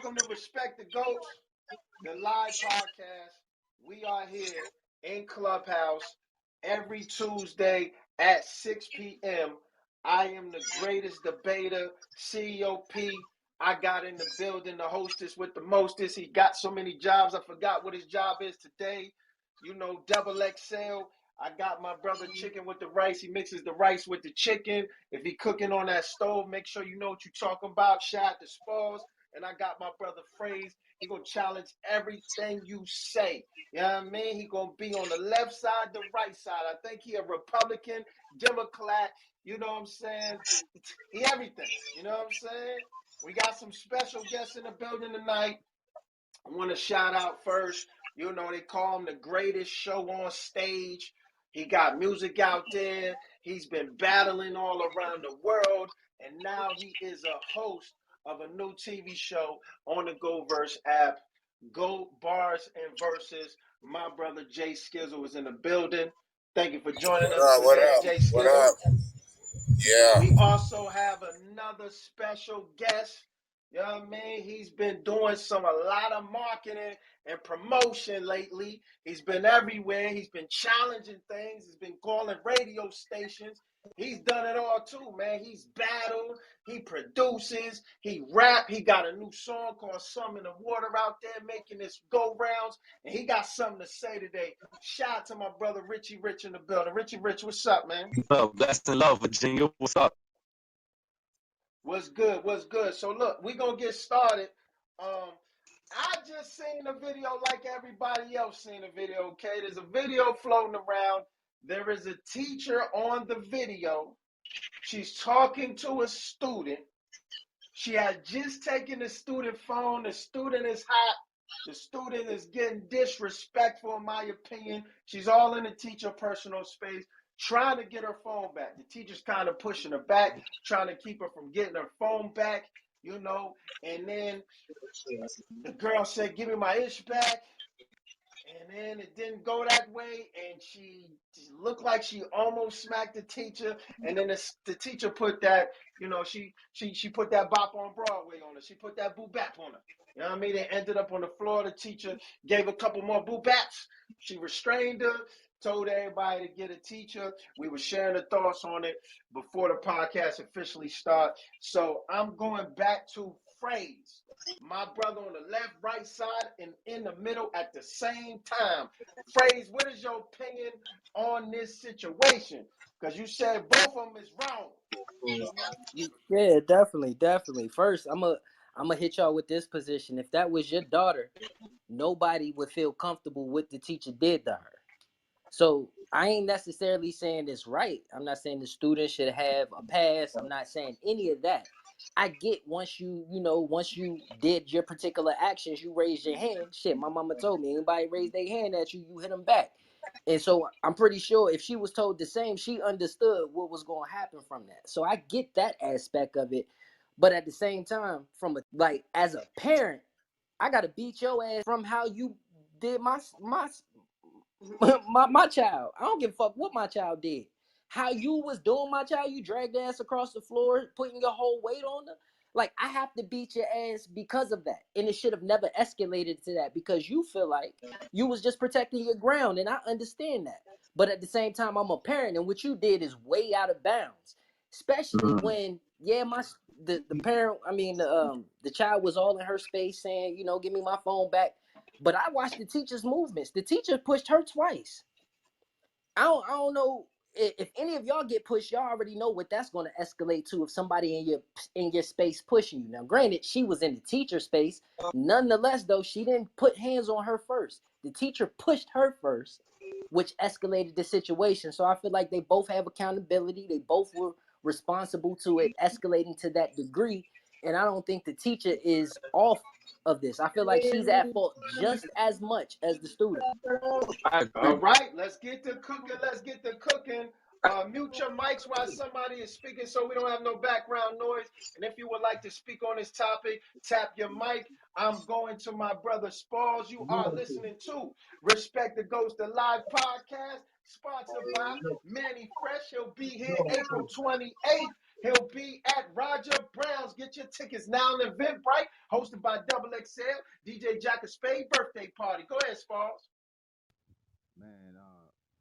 Welcome to Respect the Goats, the live podcast. We are here in Clubhouse every Tuesday at 6 p.m. I am the greatest debater, COP. I got in the building, the hostess with the mostest. He got so many jobs, I forgot what his job is today. You know, double XL. I got my brother chicken with the rice. He mixes the rice with the chicken. If he cooking on that stove, make sure you know what you're talking about. Shout out to Spalls. And I got my brother Phrase. He gonna challenge everything you say. You know what I mean? He gonna be on the left side, the right side. I think he a Republican, Democrat. You know what I'm saying? He everything. You know what I'm saying? We got some special guests in the building tonight. I want to shout out first. You know, they call him the greatest show on stage. He got music out there. He's been battling all around the world. And now he is a host of a new TV show on the GoVerse app, Go Bars and Verses. My brother Jay Skizzle is in the building. Thank you for joining us today, Jay Skizzle. What up? Yeah. We also have another special guest. You know what I mean? He's been doing a lot of marketing and promotion lately. He's been everywhere. He's been challenging things. He's been calling radio stations. He's done it all too, man. He's battled. He produces. He rap. He got a new song called Some in the Water out there making this go rounds. And he got something to say today. Shout out to my brother Richie Rich in the building. Richie Rich, what's up, man? Blessed and love, Virginia. What's up? What's good? What's good? So look, we're gonna get started. I just seen the video like everybody else seen the video, okay? There's a video floating around. There is a teacher on the video. She's talking to a student. She had just taken the student phone. The student is hot. The student is getting disrespectful, in my opinion. She's all in the teacher personal space, trying to get her phone back. The teacher's kind of pushing her back, trying to keep her from getting her phone back, you know. And then the girl said, "Give me my ish back." And then it didn't go that way, and she looked like she almost smacked the teacher. And then the teacher put that, you know, she put that bop on Broadway on her. She put that boo bap on her. You know what I mean? They ended up on the floor. The teacher gave a couple more boo baps. She restrained her, told everybody to get a teacher. We were sharing the thoughts on it before the podcast officially started. So I'm going back to Phrase. My brother on the left, right side, and in the middle at the same time. Phrase, what is your opinion on this situation? Because you said both of them is wrong. Yeah, definitely. First, I'm gonna hit y'all with this position. If that was your daughter, nobody would feel comfortable with the teacher did to her. So I ain't necessarily saying it's right. I'm not saying the student should have a pass. I'm not saying any of that. I get once you did your particular actions, you raised your hand. Shit, my mama told me anybody raise their hand at you, you hit them back. And so I'm pretty sure if she was told the same, she understood what was going to happen from that. So I get that aspect of it. But at the same time, as a parent, I got to beat your ass from how you did my child. I don't give a fuck what my child did. How you was doing my child, you dragged ass across the floor, putting your whole weight on her. Like, I have to beat your ass because of that. And it should have never escalated to that because you feel like you was just protecting your ground. And I understand that. But at the same time, I'm a parent. And what you did is way out of bounds. Especially when, the parent, the child was all in her space saying, give me my phone back. But I watched the teacher's movements. The teacher pushed her twice. I don't know. If any of y'all get pushed, y'all already know what that's going to escalate to if somebody in your space pushing you. Now, granted, she was in the teacher space. Nonetheless, though, she didn't put hands on her first. The teacher pushed her first, which escalated the situation. So I feel like they both have accountability. They both were responsible to it escalating to that degree. And I don't think the teacher is off of this. I feel like she's at fault just as much as the student. All right, let's get to cooking. Mute your mics while somebody is speaking so we don't have no background noise. And if you would like to speak on this topic, tap your mic. I'm going to my brother Spalls. You are listening to Respect the Ghost, the live podcast, sponsored by Manny Fresh. He'll be here April 28th. He'll be at Roger Brown's. Get your tickets now in Eventbrite, hosted by Double XL, DJ Jack of Spade birthday party. Go ahead, Sparks. Man,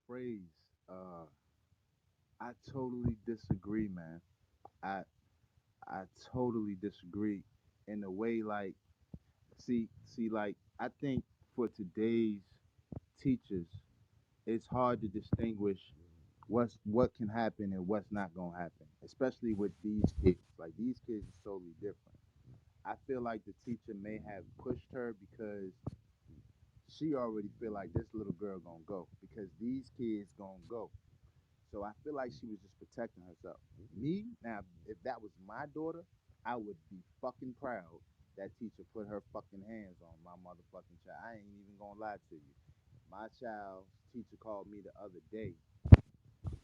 phrase. Uh, I totally disagree, man. I I totally disagree in a way like like I think for today's teachers, it's hard to distinguish what can happen and what's not gonna happen, especially with these kids. Like these kids are totally different. I feel like the teacher may have pushed her because she already feel like this little girl gonna go because these kids gonna go. So I feel like she was just protecting herself. Me, now, if that was my daughter, I would be fucking proud that teacher put her fucking hands on my motherfucking child. I ain't even gonna lie to you. My child's teacher called me the other day,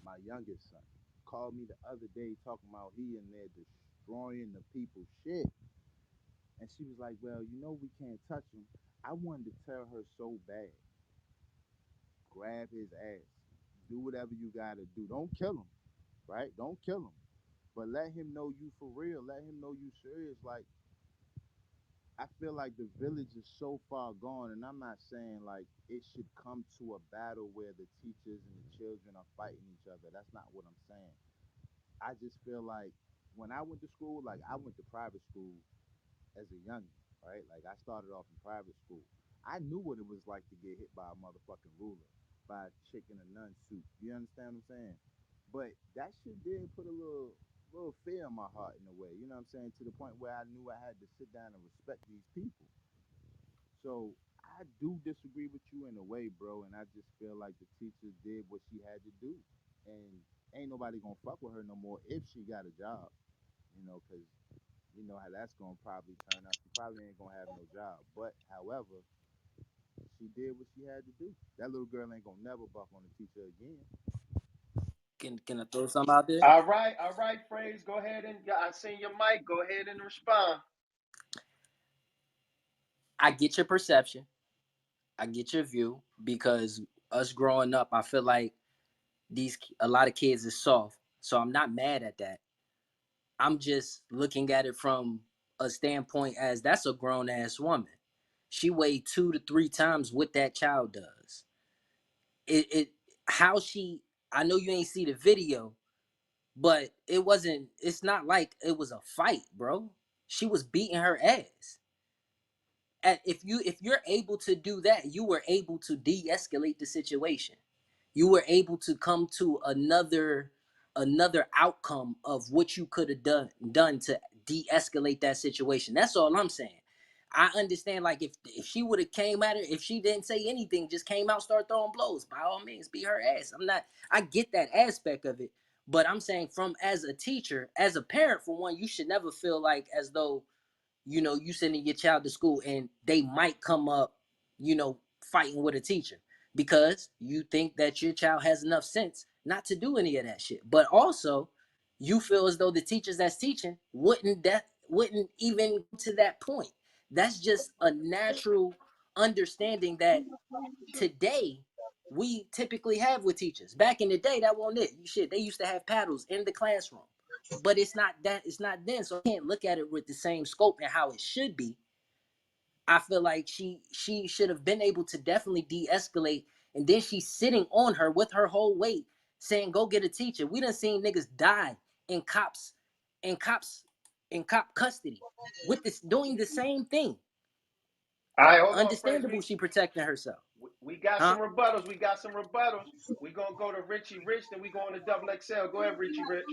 my youngest son, called me the other day talking about he in there destroying the people's shit. And she was like, well, you know we can't touch him. I wanted to tell her so bad, grab his ass, do whatever you gotta do. Don't kill him, right? Don't kill him. But let him know you for real. Let him know you serious. Like, I feel like the village is so far gone, and I'm not saying like it should come to a battle where the teachers and the children are fighting each other. That's not what I'm saying. I just feel like when I went to school, like I went to private school as a youngin', right? Like I started off in private school. I knew what it was like to get hit by a motherfucking ruler, by a chick in a nun suit. You understand what I'm saying? But that shit did put a little fear in my heart in a way. You know what I'm saying? To the point where I knew I had to sit down and respect these people. So I do disagree with you in a way, bro. And I just feel like the teacher did what she had to do, and ain't nobody gonna fuck with her no more if she got a job. Because you know how that's gonna probably turn out. She probably ain't gonna have no job. But however, she did what she had to do. That little girl ain't gonna never buck on the teacher again. Can I throw something out there? All right, Phrase. Go ahead and I seen your mic. Go ahead and respond. I get your perception. I get your view because us growing up, I feel like a lot of kids is soft. So I'm not mad at that. I'm just looking at it from a standpoint as that's a grown ass woman. She weighed 2 to 3 times what that child does. It how she I know you ain't see the video, but it's not like it was a fight, bro. She was beating her ass. If you're able to do that, you were able to de-escalate the situation. You were able to come to another outcome of what you could have done to de-escalate that situation. That's all I'm saying. I understand, like, if she would have came at her, if she didn't say anything, just came out, start throwing blows, by all means, beat her ass. I get that aspect of it, but I'm saying, from as a teacher, as a parent, for one, you should never feel like as though, you sending your child to school and they might come up, fighting with a teacher because you think that your child has enough sense not to do any of that shit. But also, you feel as though the teachers that's teaching wouldn't even to that point. That's just a natural understanding that today we typically have with teachers. Back in the day, that wasn't it. Shit, they used to have paddles in the classroom, but it's not that. It's not then, so I can't look at it with the same scope and how it should be. I feel like she should have been able to definitely de-escalate, and then she's sitting on her with her whole weight, saying, "Go get a teacher." We done seen niggas die in cops, in cops, in cop custody with this doing the same thing. All right, hold on, Phrase. Understandable, she protecting herself, We got some huh? rebuttals. We got some rebuttals. We're gonna go to Richie Rich, then we going to Double XL. Go ahead, Richie Rich.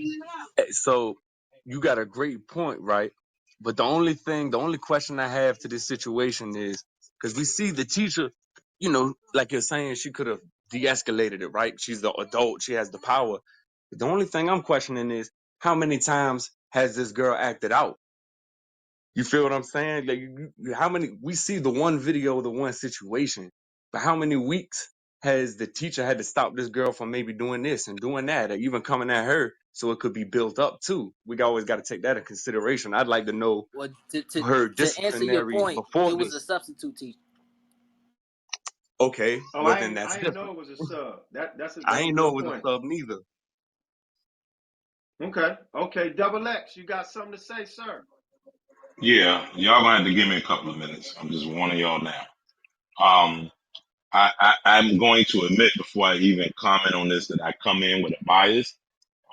So you got a great point, right? But the only question I have to this situation is because we see the teacher, like you're saying, she could have de-escalated it, right? She's the adult, she has the power. But the only thing I'm questioning is how many times has this girl acted out? You feel what I'm saying? Like, how many? We see the one video, the one situation, but how many weeks has the teacher had to stop this girl from maybe doing this and doing that, or even coming at her, so it could be built up too? We always got to take that in consideration. I'd like to know Well, to her to answer your disciplinary point, before it was a this. substitute teacher. Okay, Oh, well then that's I ain't know different. it was a sub. That's I a ain't know good it was point. a sub neither. Okay. Okay. Double X, you got something to say, sir? Yeah, y'all gonna have to give me a couple of minutes. I'm just warning y'all now. Um, I'm going to admit before I even comment on this that I come in with a bias.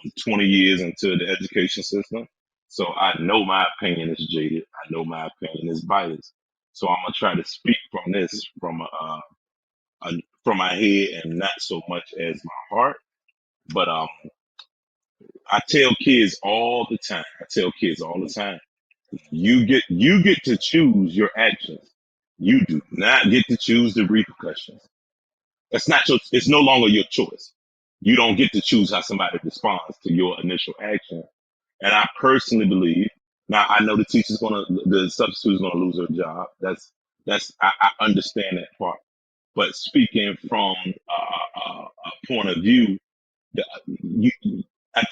I'm 20 years into the education system, so I know my opinion is jaded. I know my opinion is biased. So I'm gonna try to speak from this a from my head and not so much as my heart. But I tell kids all the time. I tell kids all the time. You get to choose your actions. You do not get to choose the repercussions. That's not your. It's no longer your choice. You don't get to choose how somebody responds to your initial action. And I personally believe. Now I know the substitute is gonna lose her job. I understand that part. But speaking from a point of view,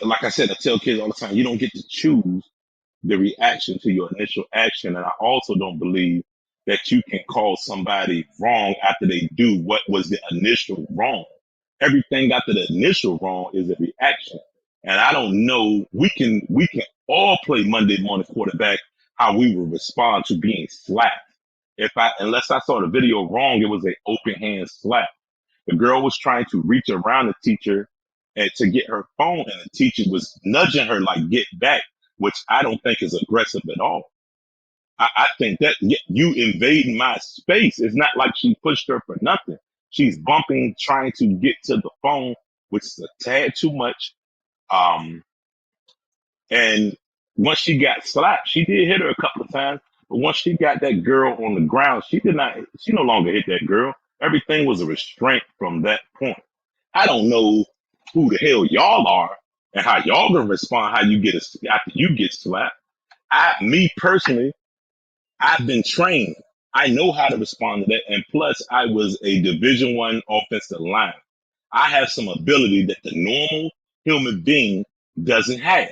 like I said, I tell kids all the time, you don't get to choose the reaction to your initial action. And I also don't believe that you can call somebody wrong after they do what was the initial wrong. Everything after the initial wrong is a reaction. And I don't know, we can all play Monday morning quarterback how we will respond to being slapped. Unless I saw the video wrong, it was an open hand slap. The girl was trying to reach around the teacher and to get her phone, and the teacher was nudging her like "get back," which I don't think is aggressive at all. I think that you invading my space. It's not like she pushed her for nothing. She's bumping, trying to get to the phone, which is a tad too much. Um, and once she got slapped, she did hit her a couple of times. But once she got that girl on the ground, she did not. She no longer hit that girl. Everything was a restraint from that point. I don't know who the hell y'all are and how y'all gonna respond. How you after you get slapped? Me personally, I've been trained. I know how to respond to that. And plus, I was a Division I offensive line. I have some ability that the normal human being doesn't have.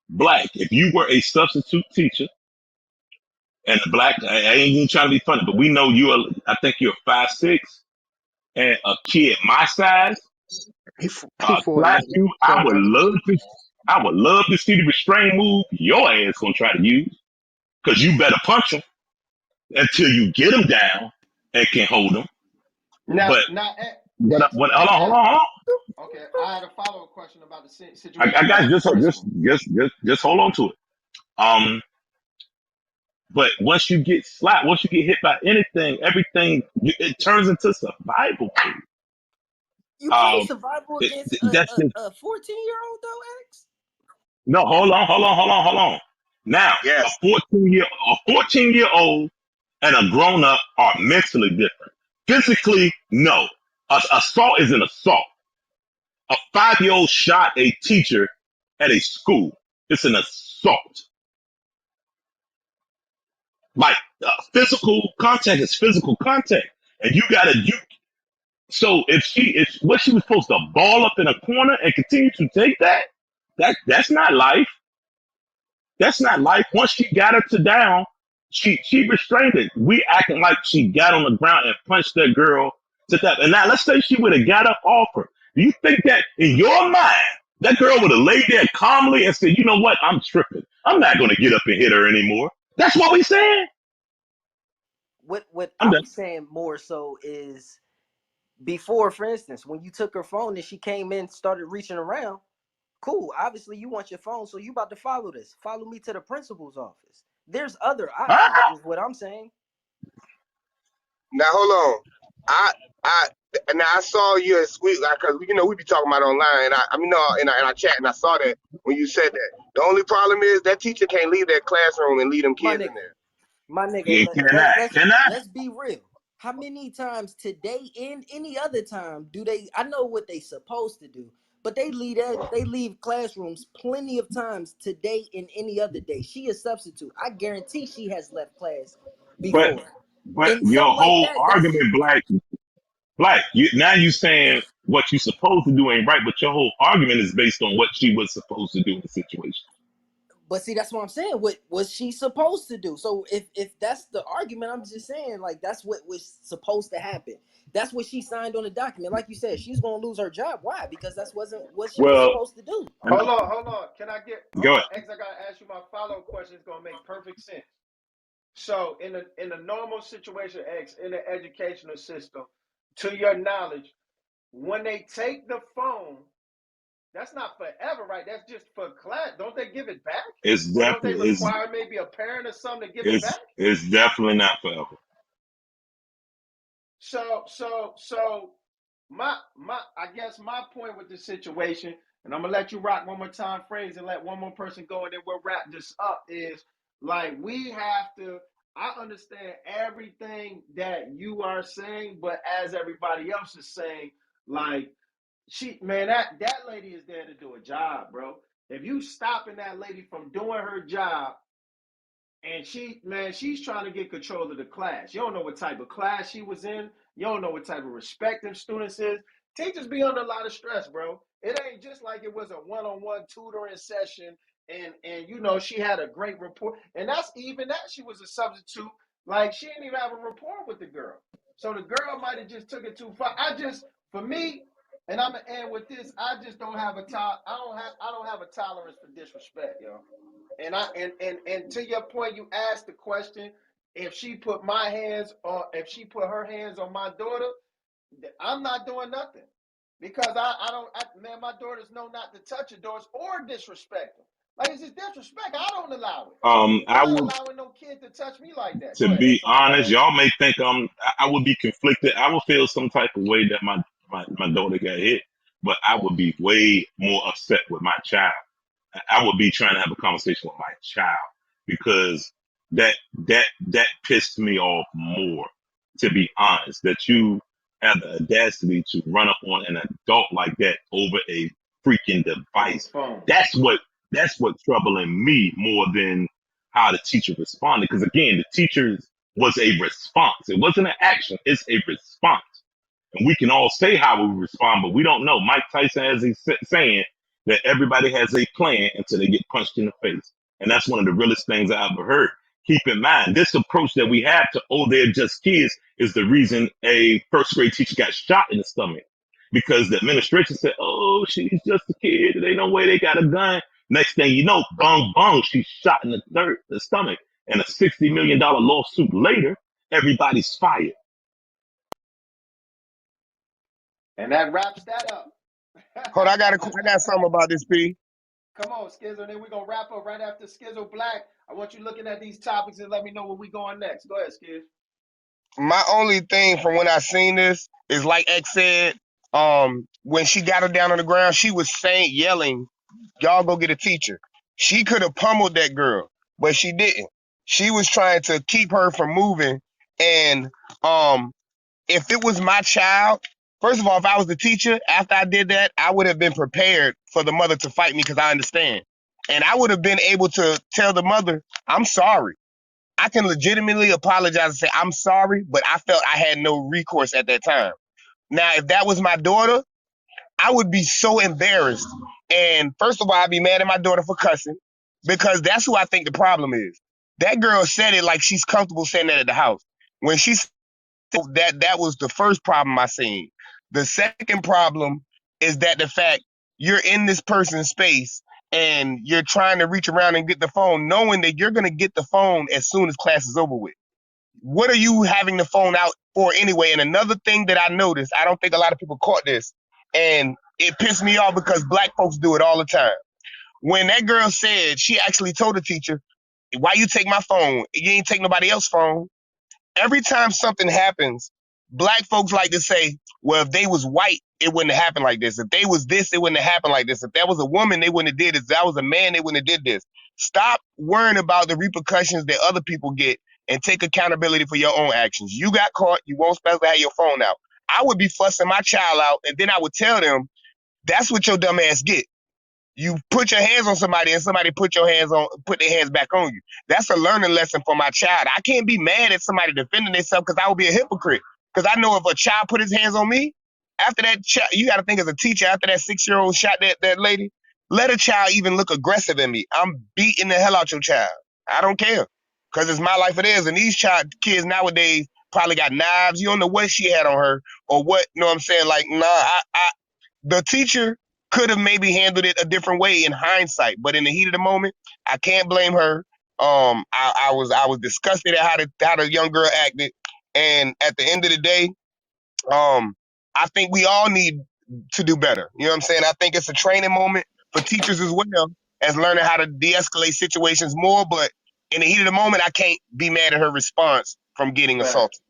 Black, if you were a substitute teacher and a black, I ain't even trying to be funny, but we know you are, I think you're 5'6", and a kid my size, He 4'11". slap you, I would love to see the restraint move your ass gonna try to use, because you better punch him until you get him down and can hold him. Now, But now, hold on, hold on, hold on. okay. I had a follow up question about the I situation got about the principal. just hold on to it. Um, but once you get slapped, once you get hit by anything, everything it turns into survival. You play Um, survival against a that's just, 14-year-old though, X? no. Hold on. Now, Yes. 14-year old and a grown up are mentally different. Physically, no. Assault is an assault. A 5-year old shot a teacher at a school. It's an assault. Like physical contact is physical contact, and you gotta you. So if what she was supposed to ball up in a corner and continue to take that's not life. That's not life. Once she got her to down, she restrained it. We acting like she got on the ground and punched that girl to death. And now let's say she would have got up off her. Do you think that in your mind that girl would have laid there calmly and said, "You know what? I'm tripping. I'm not going to get up and hit her anymore." That's what we saying. What I'm done. I'm saying more so is before, for instance, when you took her phone and she came in, started reaching around, cool. Obviously, you want your phone, so you about to follow this. Follow me to the principal's office. There's other options, Ah! is what I'm saying. Now hold on. I I now I saw you at Squeak because we be talking about online. And I mean no in our chat and I saw that when you said that. The only problem is that teacher can't leave that classroom and leave them My kids in nigga, there. my nigga, Yeah, can I? let's be real. How many times today and any other time do they? I know what they supposed to do, but they leave classrooms plenty of times today and any other day. She a substitute. I guarantee she has left class But before, but and your something like whole that. That's argument, Black. Now you saying what you supposed to do ain't right, but your whole argument is based on what she was supposed to do in the situation. But see, that's what I'm saying. What was she supposed to do? So if that's the argument, I'm just saying like that's what was supposed to happen. That's what she signed on the document. Like you said, she's gonna lose her job. Why? Because that's wasn't what she was Well, supposed to do. Hold on. Can I get go hold on, ahead. X? I gotta ask you my follow-up question. It's gonna make perfect sense. So in a normal situation, X, in the educational system, to your knowledge, when they take the phone, that's not forever, right? That's just for class. Don't they give it back? It's Or don't they definitely require maybe a parent or something to give it back? it's definitely not forever. So my I guess my point with this situation, and I'm gonna let you rock one more time phrase and let one more person go and then we'll wrap this up, is like we have to I understand everything that you are saying, but as everybody else is saying, like that lady is there to do a job, bro. If you stopping that lady from doing her job, and she's trying to get control of the class. You don't know what type of class she was in. You don't know what type of respect them students is. Teachers be under a lot of stress, bro. It ain't just like it was a one-on-one tutoring session and she had a great rapport. And that's even that she was a substitute. Like she didn't even have a rapport with the girl. So the girl might have just took it too far. For me, and I'm gonna end with this, I just don't have I don't have a tolerance for disrespect, yo. And to your point, you asked the question, if she put her hands on my daughter, I'm not doing nothing. Because my daughters know not to touch her doors or disrespect them. Like it's just disrespect. I don't allow it. I I'm not would, allowing no kid to touch me like that. to Go ahead, be X. I'm honest, sorry. y'all may think I would be conflicted. I would feel some type of way that my daughter got hit, but I would be way more upset with my child. I would be trying to have a conversation with my child because that that pissed me off more, to be honest. That you have the audacity to run up on an adult like that over a freaking Over device. phone. That's what troubling me more than how the teacher responded. Because again, the teacher was a response. It wasn't an action. It's a response. And we can all say how we respond, but we don't know. Mike Tyson has a saying that everybody has a plan until they get punched in the face. And that's one of the realest things I ever heard. Keep in mind, this approach that we have to, oh, they're just kids, is the reason a first grade teacher got shot in the stomach. Because the administration said, oh, she's just a kid. There ain't no way they got a gun. Next thing you know, bung, bung, she's shot in the stomach. And a $60 million lawsuit later, everybody's fired. And that wraps that up. Hold on, I got something about this, P. Come on, Skizzo. And then we're gonna wrap up right after Skizzo Black. I want you looking at these topics and let me know where we going next. Go ahead, Skizz. My only thing from when I seen this is like X said, when she got her down on the ground, she was yelling, y'all go get a teacher. She could have pummeled that girl, but she didn't. She was trying to keep her from moving. And if it was my child, first of all, if I was the teacher, after I did that, I would have been prepared for the mother to fight me because I understand. And I would have been able to tell the mother, I'm sorry. I can legitimately apologize and say, I'm sorry, but I felt I had no recourse at that time. Now, if that was my daughter, I would be so embarrassed. And first of all, I'd be mad at my daughter for cussing because that's who I think the problem is. That girl said it like she's comfortable saying that at the house. When she said that was the first problem I seen. The second problem is that the fact you're in this person's space and you're trying to reach around and get the phone, knowing that you're going to get the phone as soon as class is over with. What are you having the phone out for anyway? And another thing that I noticed, I don't think a lot of people caught this, and it pissed me off because black folks do it all the time. When that girl said, she actually told the teacher, why you take my phone? You ain't take nobody else's phone. Every time something happens, black folks like to say, well, if they was white, it wouldn't have happened like this. If they was this, it wouldn't have happened like this. If that was a woman, they wouldn't have did this. If that was a man, they wouldn't have did this. Stop worrying about the repercussions that other people get and take accountability for your own actions. You got caught. You won't supposed to have your phone out. I would be fussing my child out, and then I would tell them, that's what your dumb ass get. You put your hands on somebody and somebody put their hands back on you. That's a learning lesson for my child. I can't be mad at somebody defending themselves because I would be a hypocrite. Because I know if a child put his hands on me, after that, you got to think as a teacher, after that 6-year-old shot that lady, let a child even look aggressive at me, I'm beating the hell out your child. I don't care. Because it's my life it is. And these kids nowadays probably got knives. You don't know what she had on her or what, you know what I'm saying? Like, nah, the teacher could have maybe handled it a different way in hindsight, but in the heat of the moment, I can't blame her. I was disgusted at how the young girl acted, and at the end of the day, I think we all need to do better. You know what I'm saying? I think it's a training moment for teachers as well as learning how to de-escalate situations more. But in the heat of the moment, I can't be mad at her response from getting Fact, assaulted.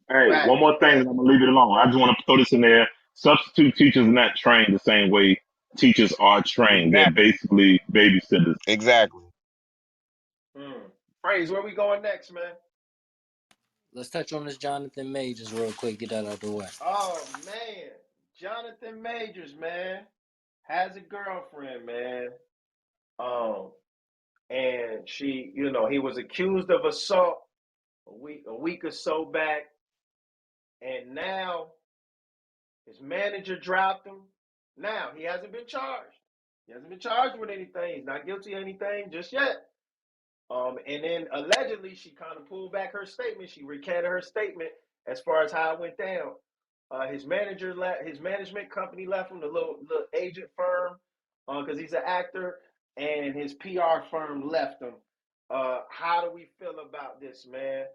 Hey, fact, one more thing, and fact. I'm gonna leave it alone. I just want to throw this in there. Substitute teachers are not trained the same way teachers are trained. They're Exactly. basically babysitters. Exactly. Praise, where we going next, man? Let's touch on this Jonathan Majors real quick. Get that out of the way. Oh man, Jonathan Majors, man, has a girlfriend, man. Um, and she, he was accused of assault a week or so back, and now his manager dropped him. Now he hasn't been charged. He hasn't been charged with anything. He's not guilty of anything just yet. And then allegedly she kind of pulled back her statement. She recanted her statement as far as how it went down. His manager left. His management company left him. The little agent firm, because he's an actor, and his PR firm left him. How do we feel about this, man?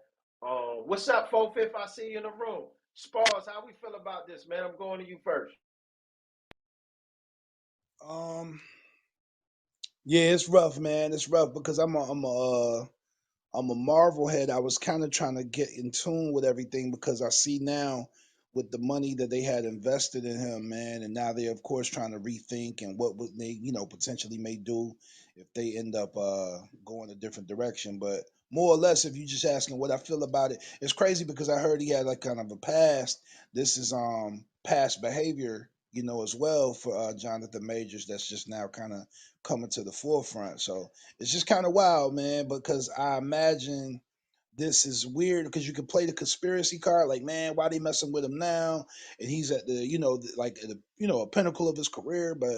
What's up, 4/5? I see you in the room. Spars, how we feel about this, man? I'm going to you first. Um, yeah, it's rough, man. It's rough because I'm a Marvel head. I was kind of trying to get in tune with everything because I see now with the money that they had invested in him, man, and now they're of course trying to rethink and what would they, potentially may do if they end up going a different direction. But more or less, if you're just asking what I feel about it, it's crazy because I heard he had like kind of a past. This is past behavior, as well for Jonathan Majors that's just now kind of coming to the forefront. So it's just kind of wild, man, because I imagine this is weird because you can play the conspiracy card, like, man, why they messing with him now? And he's at the, like, at a pinnacle of his career, but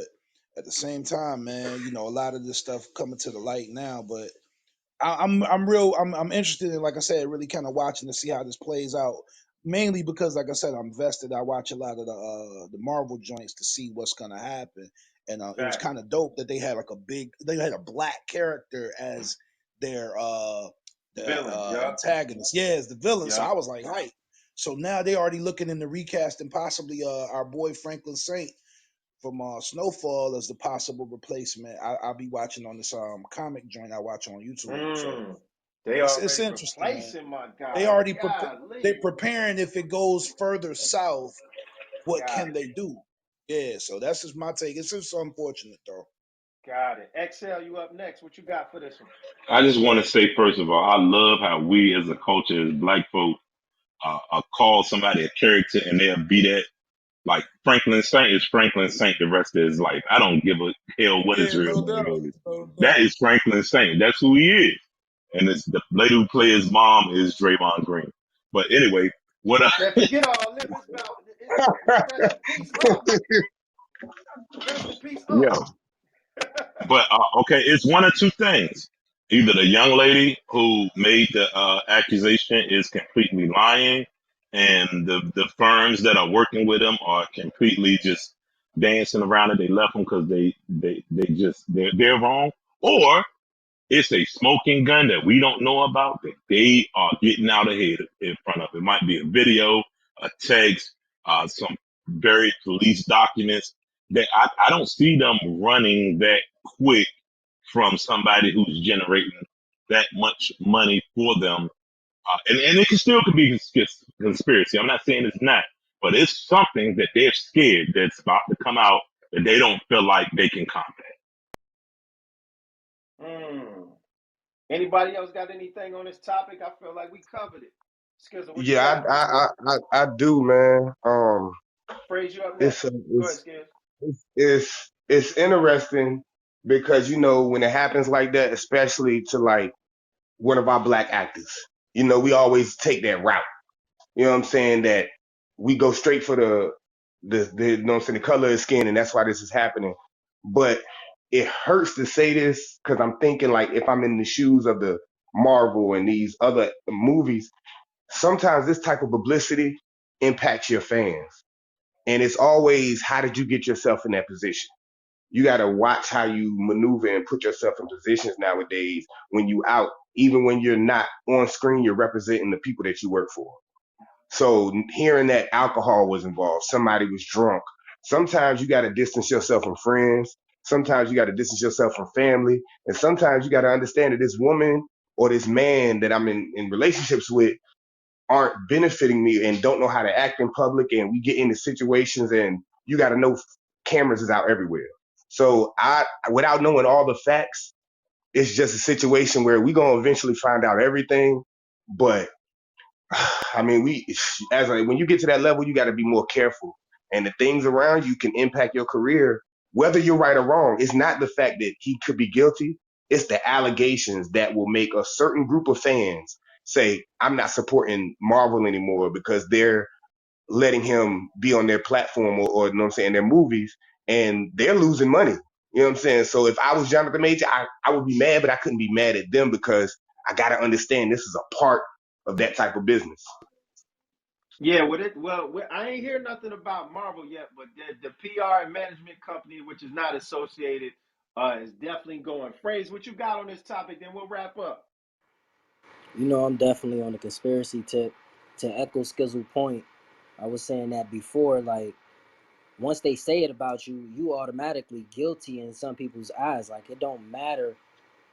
at the same time, man, a lot of this stuff coming to the light now. But I'm interested in, like I said, really kind of watching to see how this plays out. Mainly because, like I said, I'm vested. I watch a lot of the Marvel joints to see what's gonna happen, and it was Facts. kind of dope that they had a black character as their Villain. Yup. antagonist. Yeah, as the villain. So I Yup. was like, hype. So now they already looking into recasting possibly our boy Franklin Saint from Snowfall as the possible replacement. I'll be watching on this comic joint I watch on YouTube. So Mm. They it's already interesting, man. replacing my They guy. already they're Golly. preparing if it goes further south. What Got can it. they do? Yeah, so that's just my take. It's just unfortunate though. Got it. Excel, you up next. What you got for this one? I just want to say first of all, I love how we as a culture, as black folk, call somebody a character and they'll be that. Like Franklin Saint is Franklin Saint the rest of his life. I don't give a hell what his Yeah, real no name doubt, is. no That doubt. is Franklin Saint. That's who he is. And it's the lady who plays his mom is Draymond Green. But anyway, what Man, forget all them. It's about rest in peace, Rest in peace, yeah. But okay, it's one of two things. Either the young lady who made the accusation is completely lying, and the firms that are working with them are completely just dancing around it. They left them because they're wrong, or it's a smoking gun that we don't know about that they are getting out ahead in front of. It might be a video, a text, some buried police documents. That I don't see them running that quick from somebody who's generating that much money for them. And it can still could be conspiracy. I'm not saying it's not, but it's something that they're scared that's about to come out that they don't feel like they can combat. mm. Anybody else got anything on this topic? I feel like we covered it. Skizzer, what you Yeah, got? I do, man. Phrase, you up It's next. uh, Go ahead, it's Skiz. it's interesting because when it happens like that, especially to like one of our black actors, we always take that route. You know what I'm saying? That we go straight for the you know what I'm saying, the color of his skin, and that's why this is happening. But it hurts to say this because I'm thinking like if I'm in the shoes of the Marvel and these other movies, sometimes this type of publicity impacts your fans. And it's always, how did you get yourself in that position? You got to watch how you maneuver and put yourself in positions nowadays when you out. Even when you're not on screen, you're representing the people that you work for. So hearing that alcohol was involved, somebody was drunk. Sometimes you got to distance yourself from friends. Sometimes you got to distance yourself from family. And sometimes you got to understand that this woman or this man that I'm in relationships with aren't benefiting me and don't know how to act in public. And we get into situations and you got to know cameras is out everywhere. So without knowing all the facts, it's just a situation where we going to eventually find out everything. But I mean, when you get to that level, you got to be more careful. And the things around you can impact your career, whether you're right or wrong. It's not the fact that he could be guilty. It's the allegations that will make a certain group of fans say, I'm not supporting Marvel anymore because they're letting him be on their platform or you know what I'm saying, their movies, and they're losing money. You know what I'm saying? So if I was Jonathan Major, I would be mad, but I couldn't be mad at them because I got to understand this is a part of that type of business. Yeah, I ain't hear nothing about Marvel yet, but the PR and management company, which is not associated, is definitely going. Phrase, what you got on this topic? Then we'll wrap up. You know, I'm definitely on the conspiracy tip. To echo Skizzle point, I was saying that before, like, once they say it about you, you automatically guilty in some people's eyes. Like, it don't matter,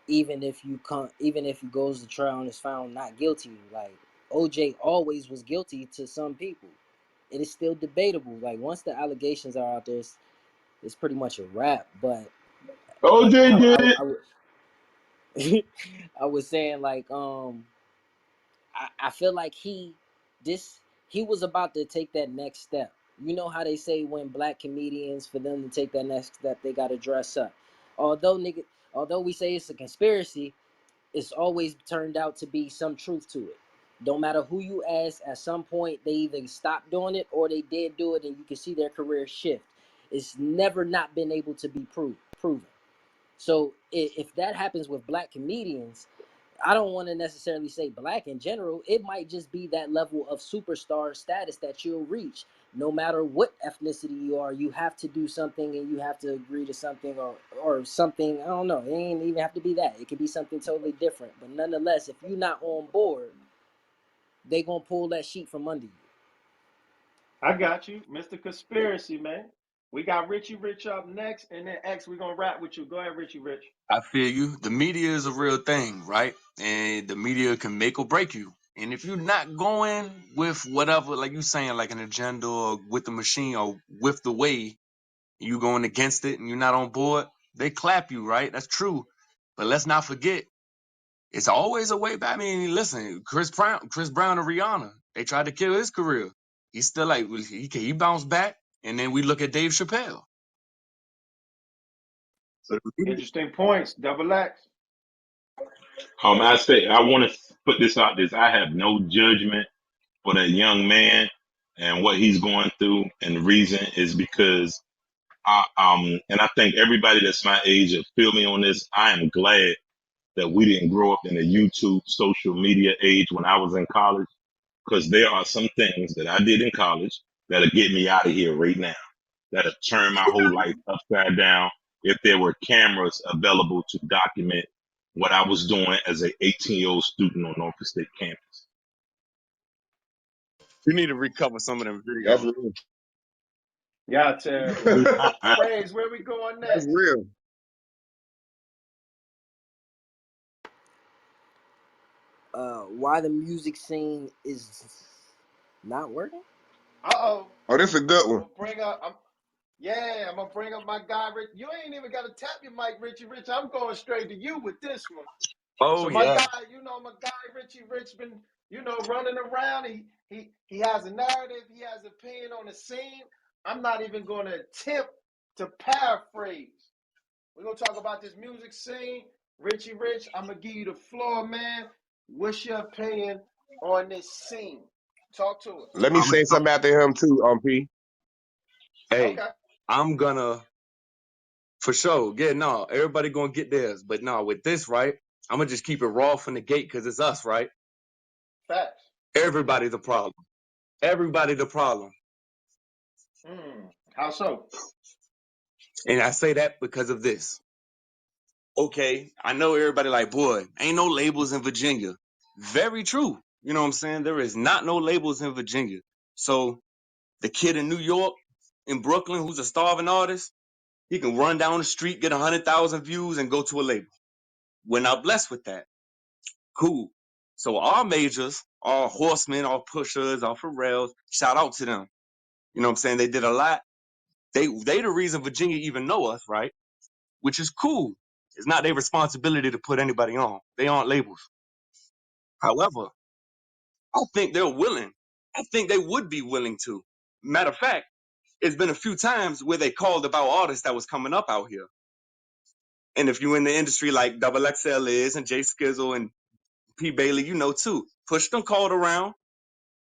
even if you goes to trial and is found not guilty. Like, OJ always was guilty to some people. It is still debatable. Like, once the allegations are out there, it's pretty much a wrap. But OJ did it. I was saying, like, I feel like he was about to take that next step. You know how they say when black comedians, for them to take that next step, they gotta dress up. Although nigga, although we say it's a conspiracy, it's always turned out to be some truth to it. Don't matter who you ask, at some point they either stopped doing it or they did do it, and you can see their career shift. It's never not been able to be proven. So if that happens with black comedians, I don't want to necessarily say black in general. It might just be that level of superstar status that you'll reach. No matter what ethnicity you are, you have to do something and you have to agree to something or something. I don't know. It ain't even have to be that. It could be something totally different. But nonetheless, if you're not on board, they gonna pull that sheet from under you. I got you, Mr. Conspiracy, man. We got Richie Rich up next, and then X, we're going to rap with you. Go ahead, Richie Rich. I feel you. The media is a real thing, right? And the media can make or break you. And if you're not going with whatever, like you saying, like an agenda or with the machine or with the way, you going against it and you're not on board, they clap you, right? That's true. But let's not forget, it's always a way back. I mean, listen, Chris Brown and Rihanna, they tried to kill his career. He's still like, he bounced back. And then we look at Dave Chappelle. So Interesting points. Double X. I want to put this out there. I have no judgment for that young man and what he's going through, and the reason is because and I think everybody that's my age that feel me on this. I am glad that we didn't grow up in the YouTube social media age when I was in college, because there are some things that I did in college that'll get me out of here right now. That'll turn my whole life upside down if there were cameras available to document what I was doing as an 18-year-old student on Norfolk State campus. you need to recover some of them That's videos. real. Y'all terrible. Phrase, where we going That's next? real. Why the music scene is not working? Uh-oh. Oh, this is a good I'm one. going to bring up, I'm going to bring up my guy, Rich. You ain't even got to tap your mic, Richie Rich. I'm going straight to you with this one. Oh, So my yeah. guy, my guy Richie Rich been, running around. He has a narrative. He has an opinion on the scene. I'm not even going to attempt to paraphrase. We're gonna talk about this music scene. Richie Rich, I'm gonna give you the floor, man. What's your opinion on this scene? Talk to us. Let me say something after him too, P. Hey, Okay. I'm gonna For sure. Yeah, no, everybody gonna get theirs. But no, with this, right, I'm gonna just keep it raw from the gate because it's us, right? Facts. Everybody the problem. Everybody the problem. How so? And I say that because of this. Okay, I know everybody like, boy, ain't no labels in Virginia. Very true. You know what I'm saying? There is not no labels in Virginia. So the kid in New York, in Brooklyn, who's a starving artist, he can run down the street, get 100,000 views, and go to a label. We're not blessed with that. Cool. So our majors, our horsemen, our pushers, our Pharrells, shout out to them. You know what I'm saying? They did a lot. They the reason Virginia even know us, right? Which is cool. It's not their responsibility to put anybody on. They aren't labels. However, I think they're willing. I think they would be willing to. Matter of fact, it's been a few times where they called about artists that was coming up out here. And if you're in the industry like Double XL is and Jay Skizzle and P. Bailey, you know too. Push them called around.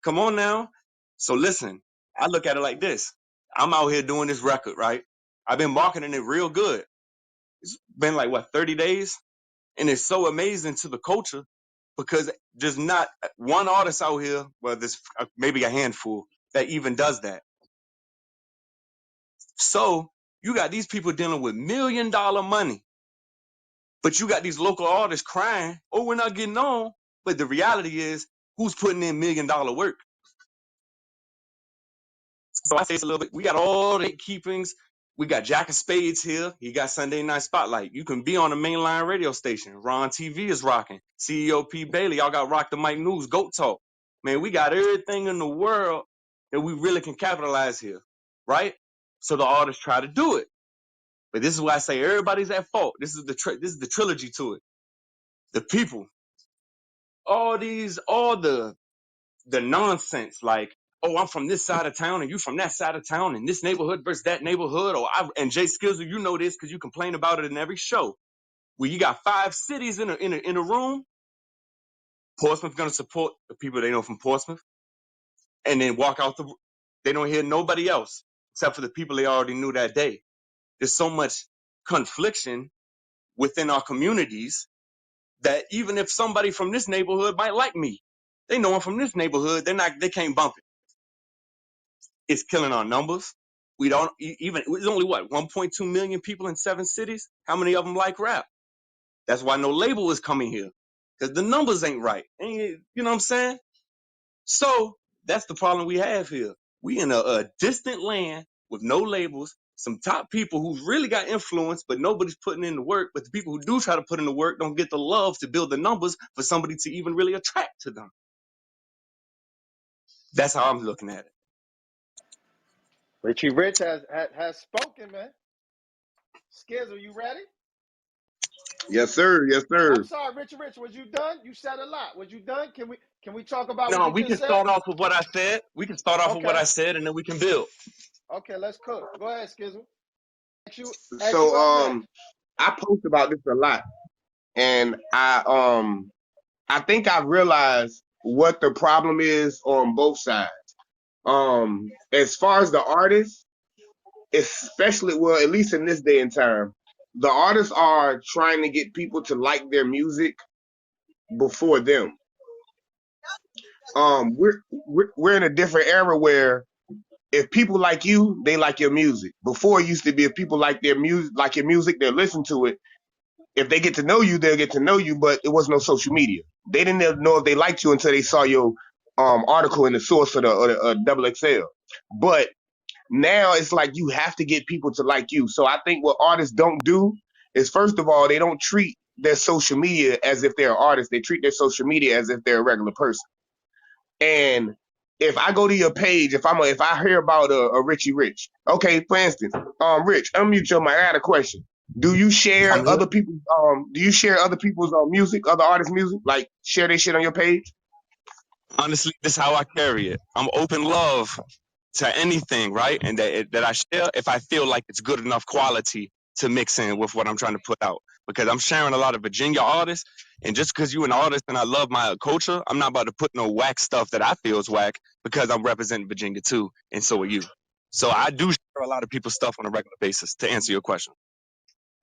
Come on now. So listen, I look at it like this. I'm out here doing this record, right? I've been marketing it real good. It's been like, what, 30 days? And it's so amazing to the culture because there's not one artist out here, well, there's maybe a handful that even does that. So you got these people dealing with $1 million money, but you got these local artists crying, oh, we're not getting on. But the reality is, who's putting in $1 million work? So I say it's a little bit, we got all the keepings. We got Jack of Spades here. He got Sunday Night Spotlight. You can be on a mainline radio station. Ron TV is rocking. CEO P. Bailey, y'all got Rock the Mic News, Goat Talk. Man, we got everything in the world that we really can capitalize here, right? So the artists try to do it. But this is why I say everybody's at fault. This is the trilogy to it. The people, all the nonsense, like, oh, I'm from this side of town and you from that side of town and this neighborhood versus that neighborhood. And Jay Skizzle, you know this because you complain about it in every show. Where you got 5 cities in a room. Portsmouth's gonna support the people they know from Portsmouth, and then walk out they don't hear nobody else except for the people they already knew that day. There's so much confliction within our communities that even if somebody from this neighborhood might like me, they know I'm from this neighborhood, they can't bump it. It's killing our numbers. We don't even, it's only what, 1.2 million people in 7 cities? How many of them like rap? That's why no label is coming here, because the numbers ain't right. You know what I'm saying? So that's the problem we have here. We in a distant land with no labels, some top people who've really got influence, but nobody's putting in the work. But the people who do try to put in the work don't get the love to build the numbers for somebody to even really attract to them. That's how I'm looking at it. Richie Rich has spoken, man. Skizzle, you ready? Yes, sir. Yes, sir. I'm sorry, Richie Rich. Was you done? You said a lot. Was you done? Can we talk about what No, you we just can said? start off with what I said. We can start off with what Okay. I said, and then we can build. Okay, let's cook. Go ahead, Skizzle. So I post about this a lot, and I think I realized what the problem is on both sides. As far as the artists, especially, well, at least in this day and time, the artists are trying to get people to like their music before them. We're in a different era where if people like you, they like your music. Before it used to be if people like their music, like your music, they'll listen to it. If they get to know you, they'll get to know you, but it was no social media. They didn't know if they liked you until they saw your article in the source of the Double XL. But now it's like you have to get people to like you. So I think what artists don't do is, first of all, they don't treat their social media as if they're artists. They treat their social media as if they're a regular person. And if I go to your page, if I hear about a Richie Rich, okay, for instance, Rich, unmute your mic. I got a question. Do you share I'm here. other people's music, other artists' music? Like share their shit on your page? Honestly, this is how I carry it. I'm open love to anything, right? And that I share if I feel like it's good enough quality to mix in with what I'm trying to put out. Because I'm sharing a lot of Virginia artists, and just because you're an artist and I love my culture, I'm not about to put no whack stuff that I feel is whack because I'm representing Virginia too, and so are you. So I do share a lot of people's stuff on a regular basis to answer your question.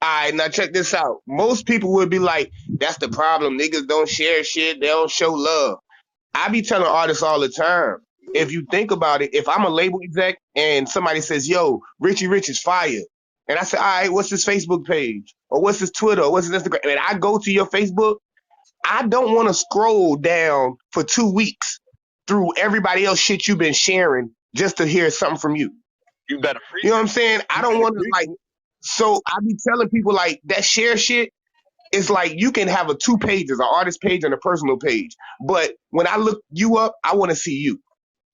All right, now check this out. Most people would be like, "That's the problem. Niggas don't share shit. They don't show love." I be telling artists all the time. If you think about it, if I'm a label exec and somebody says, "Yo, Richie Rich is fire," and I say, "All right, what's his Facebook page? Or what's his Twitter? Or what's his Instagram?" And I go to your Facebook, I don't want to scroll down for 2 weeks through everybody else shit you've been sharing just to hear something from you. You better You preach know what it. I'm saying? I You don't better want to preach like. it. So I be telling people like that share shit. It's like you can have a two pages, an artist page and a personal page. But when I look you up, I want to see you.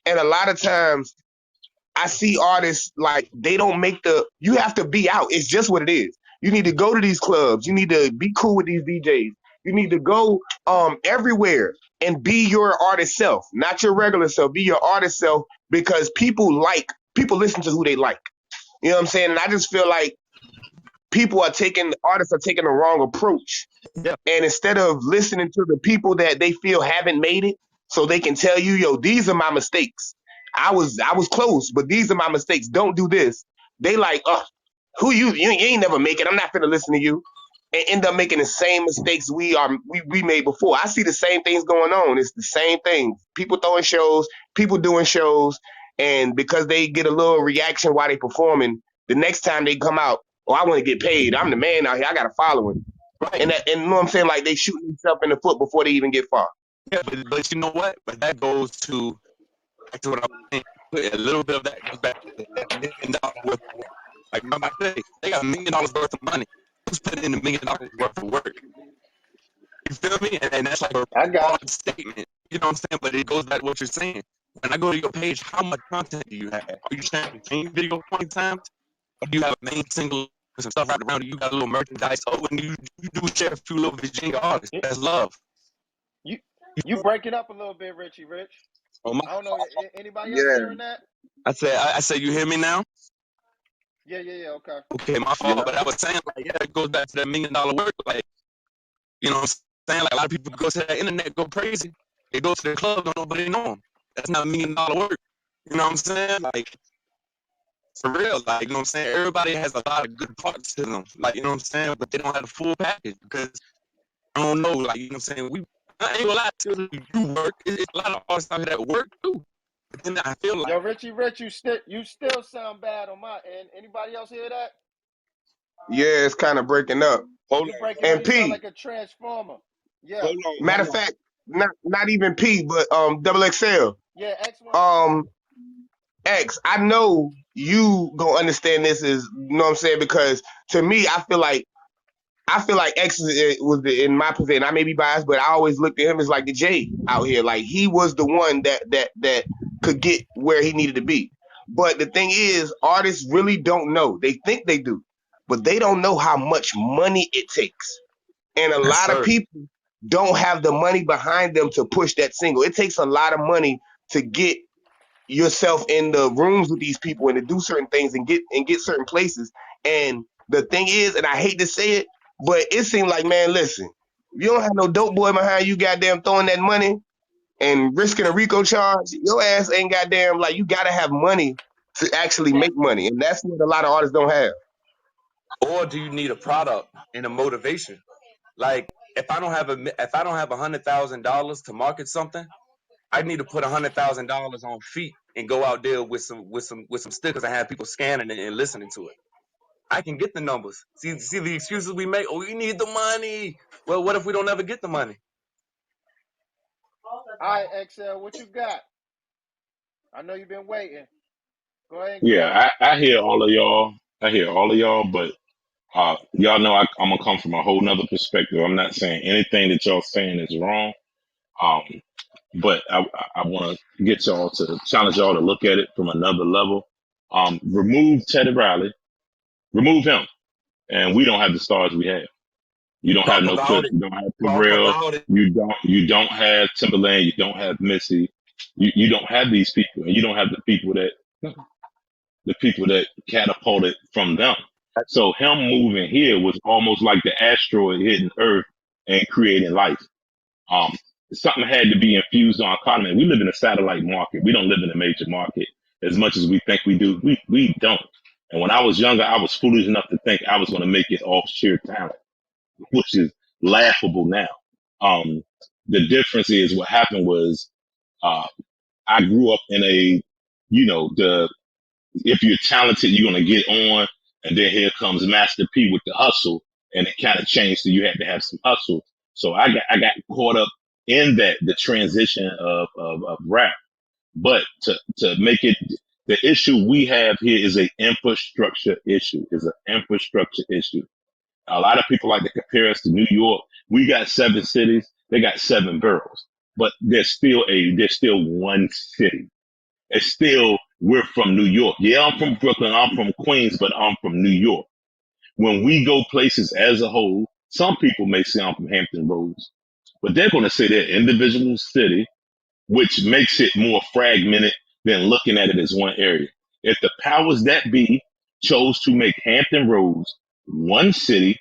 And a lot of times I see artists like they don't make the. You have to be out. It's just what it is. You need to go to these clubs. You need to be cool with these DJs. You need to go everywhere and be your artist self, not your regular self. Be your artist self because people listen to who they like. You know what I'm saying? And I just feel like artists are taking the wrong approach. Yeah. And instead of listening to the people that they feel haven't made it, so they can tell you, yo, these are my mistakes. I was close, but these are my mistakes. Don't do this. They like, oh, who you ain't never make it. I'm not gonna listen to you. And end up making the same mistakes we made before. I see the same things going on. It's the same thing. People throwing shows, people doing shows, and because they get a little reaction while they performing, the next time they come out, oh, I want to get paid. I'm the man out here. I got a following. Right. And you know what I'm saying? Like they shooting themselves in the foot before they even get far. Yeah, but you know what? But that goes to back to what I was saying. A little bit of that goes back to that $1 million worth of work. Like remember I said, they got $1 million worth of money. Who's putting in $1 million worth of work? You feel me? And that's like a I got broad statement. You know what I'm saying? But it goes back to what you're saying. When I go to your page, how much content do you have? Are you sharing the same video 20 times? Or do you have a main single and some stuff right around you? You got a little merchandise. Oh, and you do share a few little Virginia artists. you. That's love. You you break it up a little bit, Richie Rich. Oh my. I don't know. Anybody else Yeah, hearing that? I said, you hear me now? Yeah. Okay. Okay, my yeah. fault. But I was saying, like, yeah, it goes back to that $1 million work. Like, you know what I'm saying? Like, a lot of people go to that internet, go crazy. They go to the club, don't nobody know them. That's not $1 million work. You know what I'm saying? Like, for real. Like, you know what I'm saying? Everybody has a lot of good parts to them. Like, you know what I'm saying? But they don't have the full package because I don't know. Like, you know what I'm saying? I ain't gonna lie to you, you work. It's a lot of artists out here that work too. But then I feel Yo, like, Richie Rich, you still sound bad on my end. Anybody else hear that? Yeah, it's kind of breaking up. hold You on, breaking up? And You sound P, like a transformer. Yeah. hold on, matter hold of on. fact, not even P, but double XL. Yeah. X wanted to talk. Um X, I know you gonna understand this is you know what I'm saying, because to me I feel like X was in my position. I may be biased, but I always looked at him as like the J out here. Like he was the one that could get where he needed to be. But the thing is, artists really don't know. They think they do, but they don't know how much money it takes. And a Yes, lot of sir. people don't have the money behind them to push that single. It takes a lot of money to get yourself in the rooms with these people and to do certain things and get certain places. And the thing is, and I hate to say it, but it seemed like, man, listen, if you don't have no dope boy behind you, goddamn throwing that money and risking a RICO charge, your ass ain't goddamn like you gotta have money to actually make money, and that's what a lot of artists don't have. Or do you need a product and a motivation? Like, if I don't have $100,000 to market something, I need to put $100,000 on feet and go out there with some stickers and have people scanning it and listening to it. I can get the numbers. See the excuses we make. Oh, you need the money. Well, what if we don't ever get the money? All right, XL, what you got? I know you've been waiting. Go ahead and get it. Yeah, I hear all of y'all. I hear all of y'all, but y'all know I'm gonna come from a whole nother perspective. I'm not saying anything that y'all saying is wrong. Um, but I want to get y'all to challenge y'all to look at it from another level. Remove Teddy Riley, remove him, and we don't have the stars we have. You don't have Talk no about Clips, it. you don't have Talk Pharrell, about it. you don't have Timberland, you don't have Missy, you don't have these people, and you don't have the people that catapulted from them. So him moving here was almost like the asteroid hitting Earth and creating life. Um, Something had to be infused on our economy. We live in a satellite market. We don't live in a major market as much as we think we do. We don't. And when I was younger, I was foolish enough to think I was going to make it off sheer talent, which is laughable now. Um, the difference is what happened was uh, I grew up in a, the if you're talented, you're going to get on, and then here comes Master P with the hustle, and it kind of changed. So you had to have some hustle. So I got caught up in that the transition of rap. But to make it, the issue we have here is a infrastructure issue. Is an infrastructure issue. A lot of people like to compare us to New York. We got 7 cities. They got 7 boroughs, but there's still one city. It's still, we're from New York. Yeah, I'm from Brooklyn. I'm from Queens, but I'm from New York. When we go places as a whole, some people may say I'm from Hampton Roads, but they're going to say they're individual city, which makes it more fragmented than looking at it as one area. If the powers that be chose to make Hampton Roads one city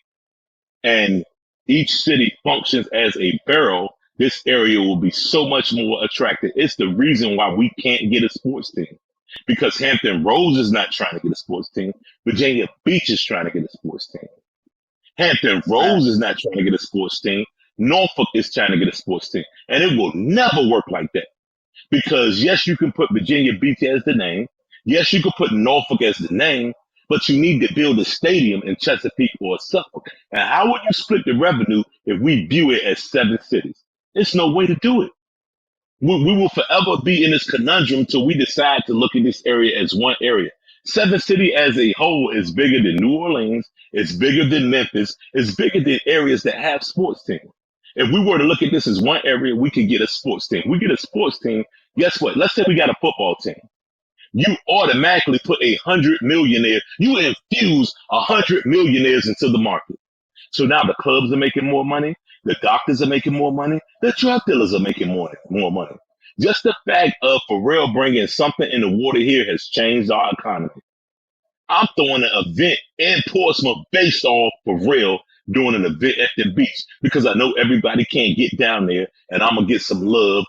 and each city functions as a borough, this area will be so much more attractive. It's the reason why we can't get a sports team because Hampton Roads is not trying to get a sports team. Virginia Beach is trying to get a sports team. Hampton Roads is not trying to get a sports team. Norfolk is trying to get a sports team. And it will never work like that. Because yes, you can put Virginia Beach as the name. Yes, you can put Norfolk as the name, but you need to build a stadium in Chesapeake or Suffolk. And how would you split the revenue if we view it as 7 cities? There's no way to do it. We will forever be in this conundrum until we decide to look at this area as one area. 7 City as a whole is bigger than New Orleans, it's bigger than Memphis, it's bigger than areas that have sports teams. If we were to look at this as one area, we could get a sports team. We get a sports team, guess what? Let's say we got a football team. You automatically put 100 millionaires, you infuse 100 millionaires into the market. So now the clubs are making more money, the doctors are making more money, the drug dealers are making more money. Just the fact of for real bringing something in the water here has changed our economy. I'm throwing an event in Portsmouth based off for real doing an event at the beach because I know everybody can't get down there and I'm gonna get some love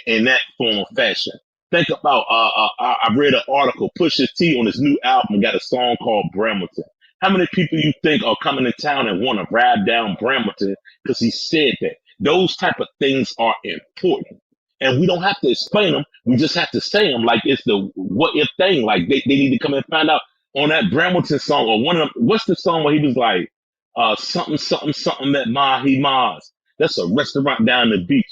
in that form of fashion. Think about I read an article. Pusha T on his new album got a song called Brambleton. How many people you think are coming to town and want to ride down Brambleton because he said that? Those type of things are important. And we don't have to explain them. We just have to say them like it's the what if thing. Like they need to come and find out on that Brambleton song or one of them. What's the song where he was like, something, something, something at Mahi Ma's? That's a restaurant down the beach.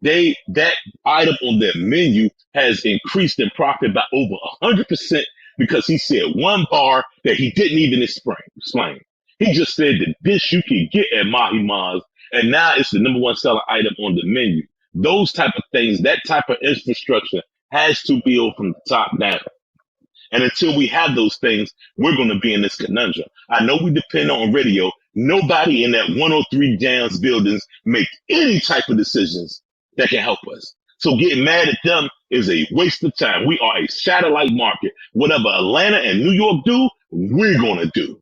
That item on their menu has increased in profit by over 100% because he said one bar that he didn't even explain. He just said that this you can get at Mahi Ma's, and now it's the number one selling item on the menu. Those type of things, that type of infrastructure has to build from the top down. And until we have those things, we're going to be in this conundrum. I know we depend on radio. Nobody in that 103 Jams buildings make any type of decisions that can help us. So getting mad at them is a waste of time. We are a satellite market. Whatever Atlanta and New York do, we're going to do.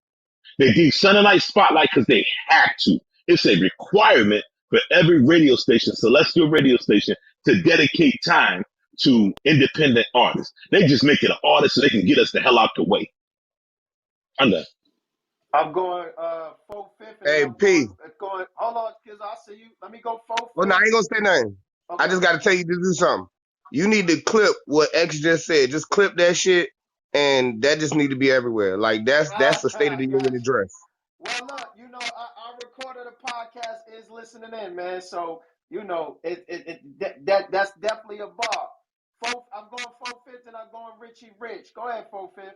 They do Sunday Night Spotlight because they have to. It's a requirement for every radio station, celestial radio station, to dedicate time to independent artists. They just make it an artist so they can get us the hell out the way. I'm done. I'm going 4/5, and then Hey, I'm P. going. Hold on, kids. I'll see you. Let me go Well, no, I 4/5. ain't gonna say nothing. I Okay. just gotta tell you to do something. You need to clip what X just said. Just clip that shit, and that just need to be everywhere. Like that's the state of I the got union you. address. Well, look, I recorded a podcast is listening in, man. So that's definitely a bar. I'm going 4/5, and I'm going Richie Rich. Go ahead, 4/5.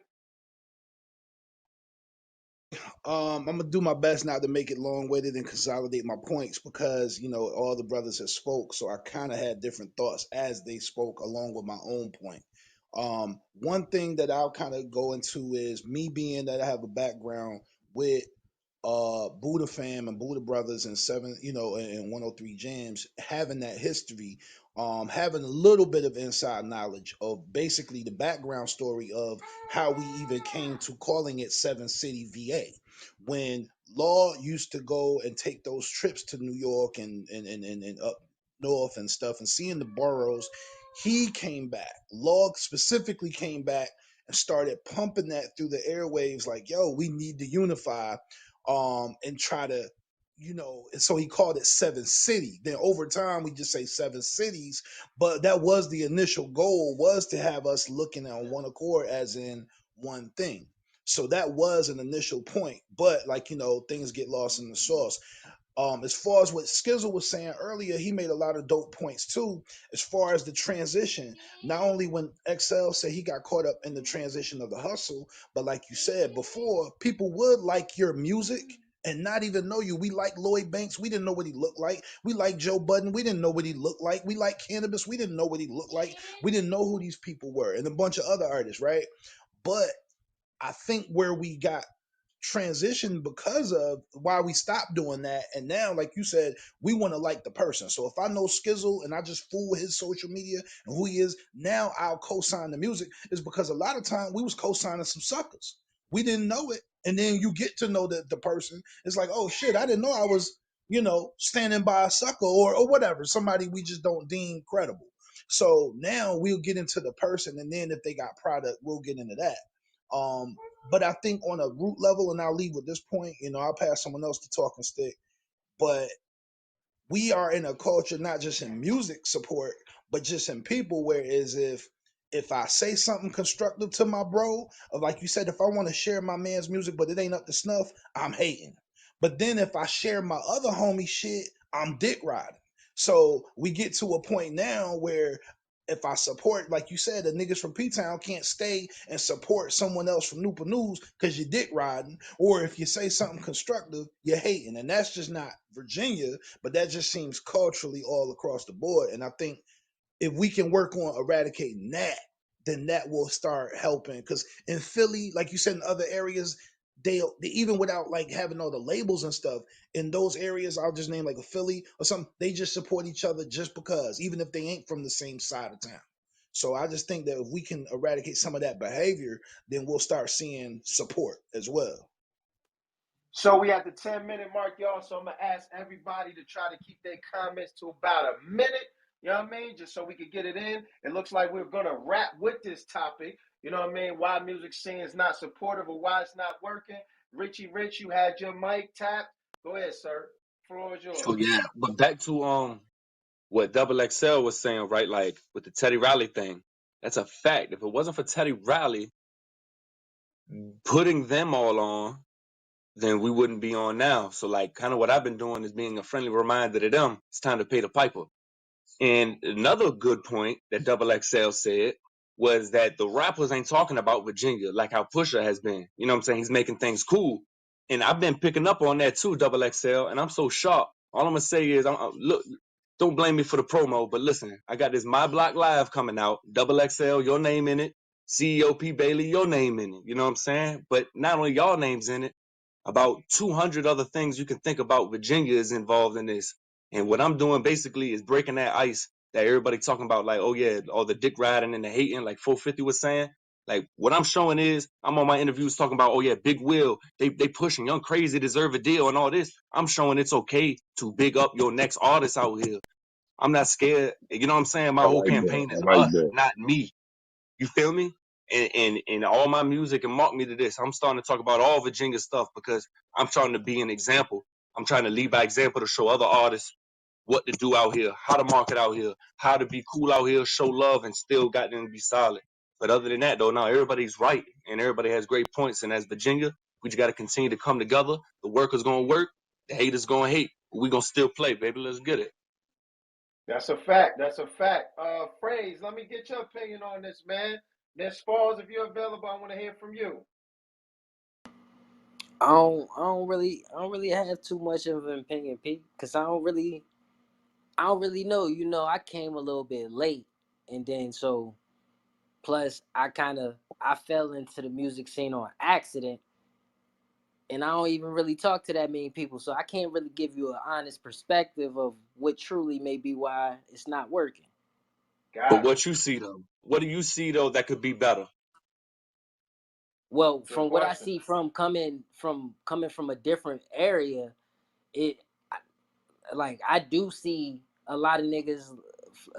I'm gonna do my best not to make it long-winded and consolidate my points because all the brothers have spoke, so I kind of had different thoughts as they spoke along with my own point. One thing that I'll kind of go into is me being that I have a background with Buddha fam and Buddha brothers and seven, and 103 Jams, having that history, having a little bit of inside knowledge of basically the background story of how we even came to calling it Seven City VA. When Law used to go and take those trips to New York and up north and stuff and seeing the boroughs, he came back. Law specifically came back and started pumping that through the airwaves, like, yo, we need to unify, and try to, and so he called it Seven City. Then over time, we just say Seven Cities, but that was the initial goal, was to have us looking on one accord, as in one thing. So that was an initial point, but like, things get lost in the sauce. As far as what Skizzle was saying earlier, he made a lot of dope points too. As far as the transition, not only when XL said he got caught up in the transition of the hustle, but like you said before, people would like your music and not even know you. We like Lloyd Banks, we didn't know what he looked like. We like Joe Budden, we didn't know what he looked like. We like Cannabis, we didn't know what he looked like. We didn't know who these people were, and a bunch of other artists, right? But I think where we got transition because of why we stopped doing that, and now, like you said, we want to like the person. So if I know Skizzle and I just fool with his social media and who he is, now I'll co-sign the music, is because a lot of time we was co-signing some suckers. We didn't know it, and then you get to know the person. It's like, oh shit, I didn't know I was, standing by a sucker, or whatever, somebody we just don't deem credible. So now we'll get into the person, and then if they got product, we'll get into that. But I think on a root level, and I'll leave with this point, I'll pass someone else to talking stick. But we are in a culture, not just in music support, but just in people, whereas if I say something constructive to my bro, or like you said, if I want to share my man's music, but it ain't up to snuff, I'm hating. But then if I share my other homie shit, I'm dick riding. So we get to a point now where if I support, like you said, the niggas from P Town can't stay and support someone else from Newport News because you're dick riding, or if you say something constructive, you're hating, and that's just not Virginia, but that just seems culturally all across the board. And I think if we can work on eradicating that, then that will start helping. Because in Philly, like you said, in other areas, they even without like having all the labels and stuff, in those areas, I'll just name like a Philly or something, they just support each other just because, even if they ain't from the same side of town. So I just think that if we can eradicate some of that behavior, then we'll start seeing support as well. So we at the 10-minute mark, y'all. So I'm gonna ask everybody to try to keep their comments to about a minute. You know what I mean? Just so we could get it in. It looks like we're gonna wrap with this topic. You know what I mean? Why music scene is not supportive or why it's not working. Richie Rich, you had your mic tapped. Go ahead, sir. Floor is yours. So yeah, but back to what Double XL was saying, right? Like with the Teddy Riley thing, that's a fact. If it wasn't for Teddy Riley putting them all on, then we wouldn't be on now. So like kind of what I've been doing is being a friendly reminder to them, it's time to pay the piper. And another good point that Double XL said was that the rappers ain't talking about Virginia like how Pusha has been. You know what I'm saying? He's making things cool. And I've been picking up on that too, Double XL, and I'm so sharp. All I'm gonna say is, look, don't blame me for the promo, but listen, I got this My Block Live coming out, Double XL, your name in it, CEO P. Bailey, your name in it. You know what I'm saying? But not only y'all names in it, about 200 other things you can think about Virginia is involved in this. And what I'm doing basically is breaking that ice that everybody talking about, like, oh yeah, all the dick riding and the hating, like 450 was saying. Like what I'm showing is I'm on my interviews talking about, oh yeah, Big Will, they pushing Young Crazy deserve a deal and all this. I'm showing it's okay to big up your next artist out here. I'm not scared. You know what I'm saying? My I whole like that. campaign I is like us, that. not me. You feel me? And all my music, and mark me to this, I'm starting to talk about all Virginia stuff because I'm trying to be an example. I'm trying to lead by example to show other artists what to do out here, how to market out here, how to be cool out here, show love, and still got them to be solid. But other than that, though, now everybody's right and everybody has great points. And as Virginia, we just got to continue to come together. The workers gonna work, the haters gonna hate. But we gonna still play, baby. Let's get it. That's a fact. That's a fact. Phrase, let me get your opinion on this, man. Miss Falls, if you're available, I want to hear from you. I don't really have too much of an opinion, Pete, because I don't really know. I came a little bit late, and then so plus I fell into the music scene on accident, and I don't even really talk to that many people, so I can't really give you an honest perspective of what truly may be why it's not working. But Got it. what you see though, what do you see though that could be better? Well, Good from what I question. see from coming from a different area, it like I do see a lot of niggas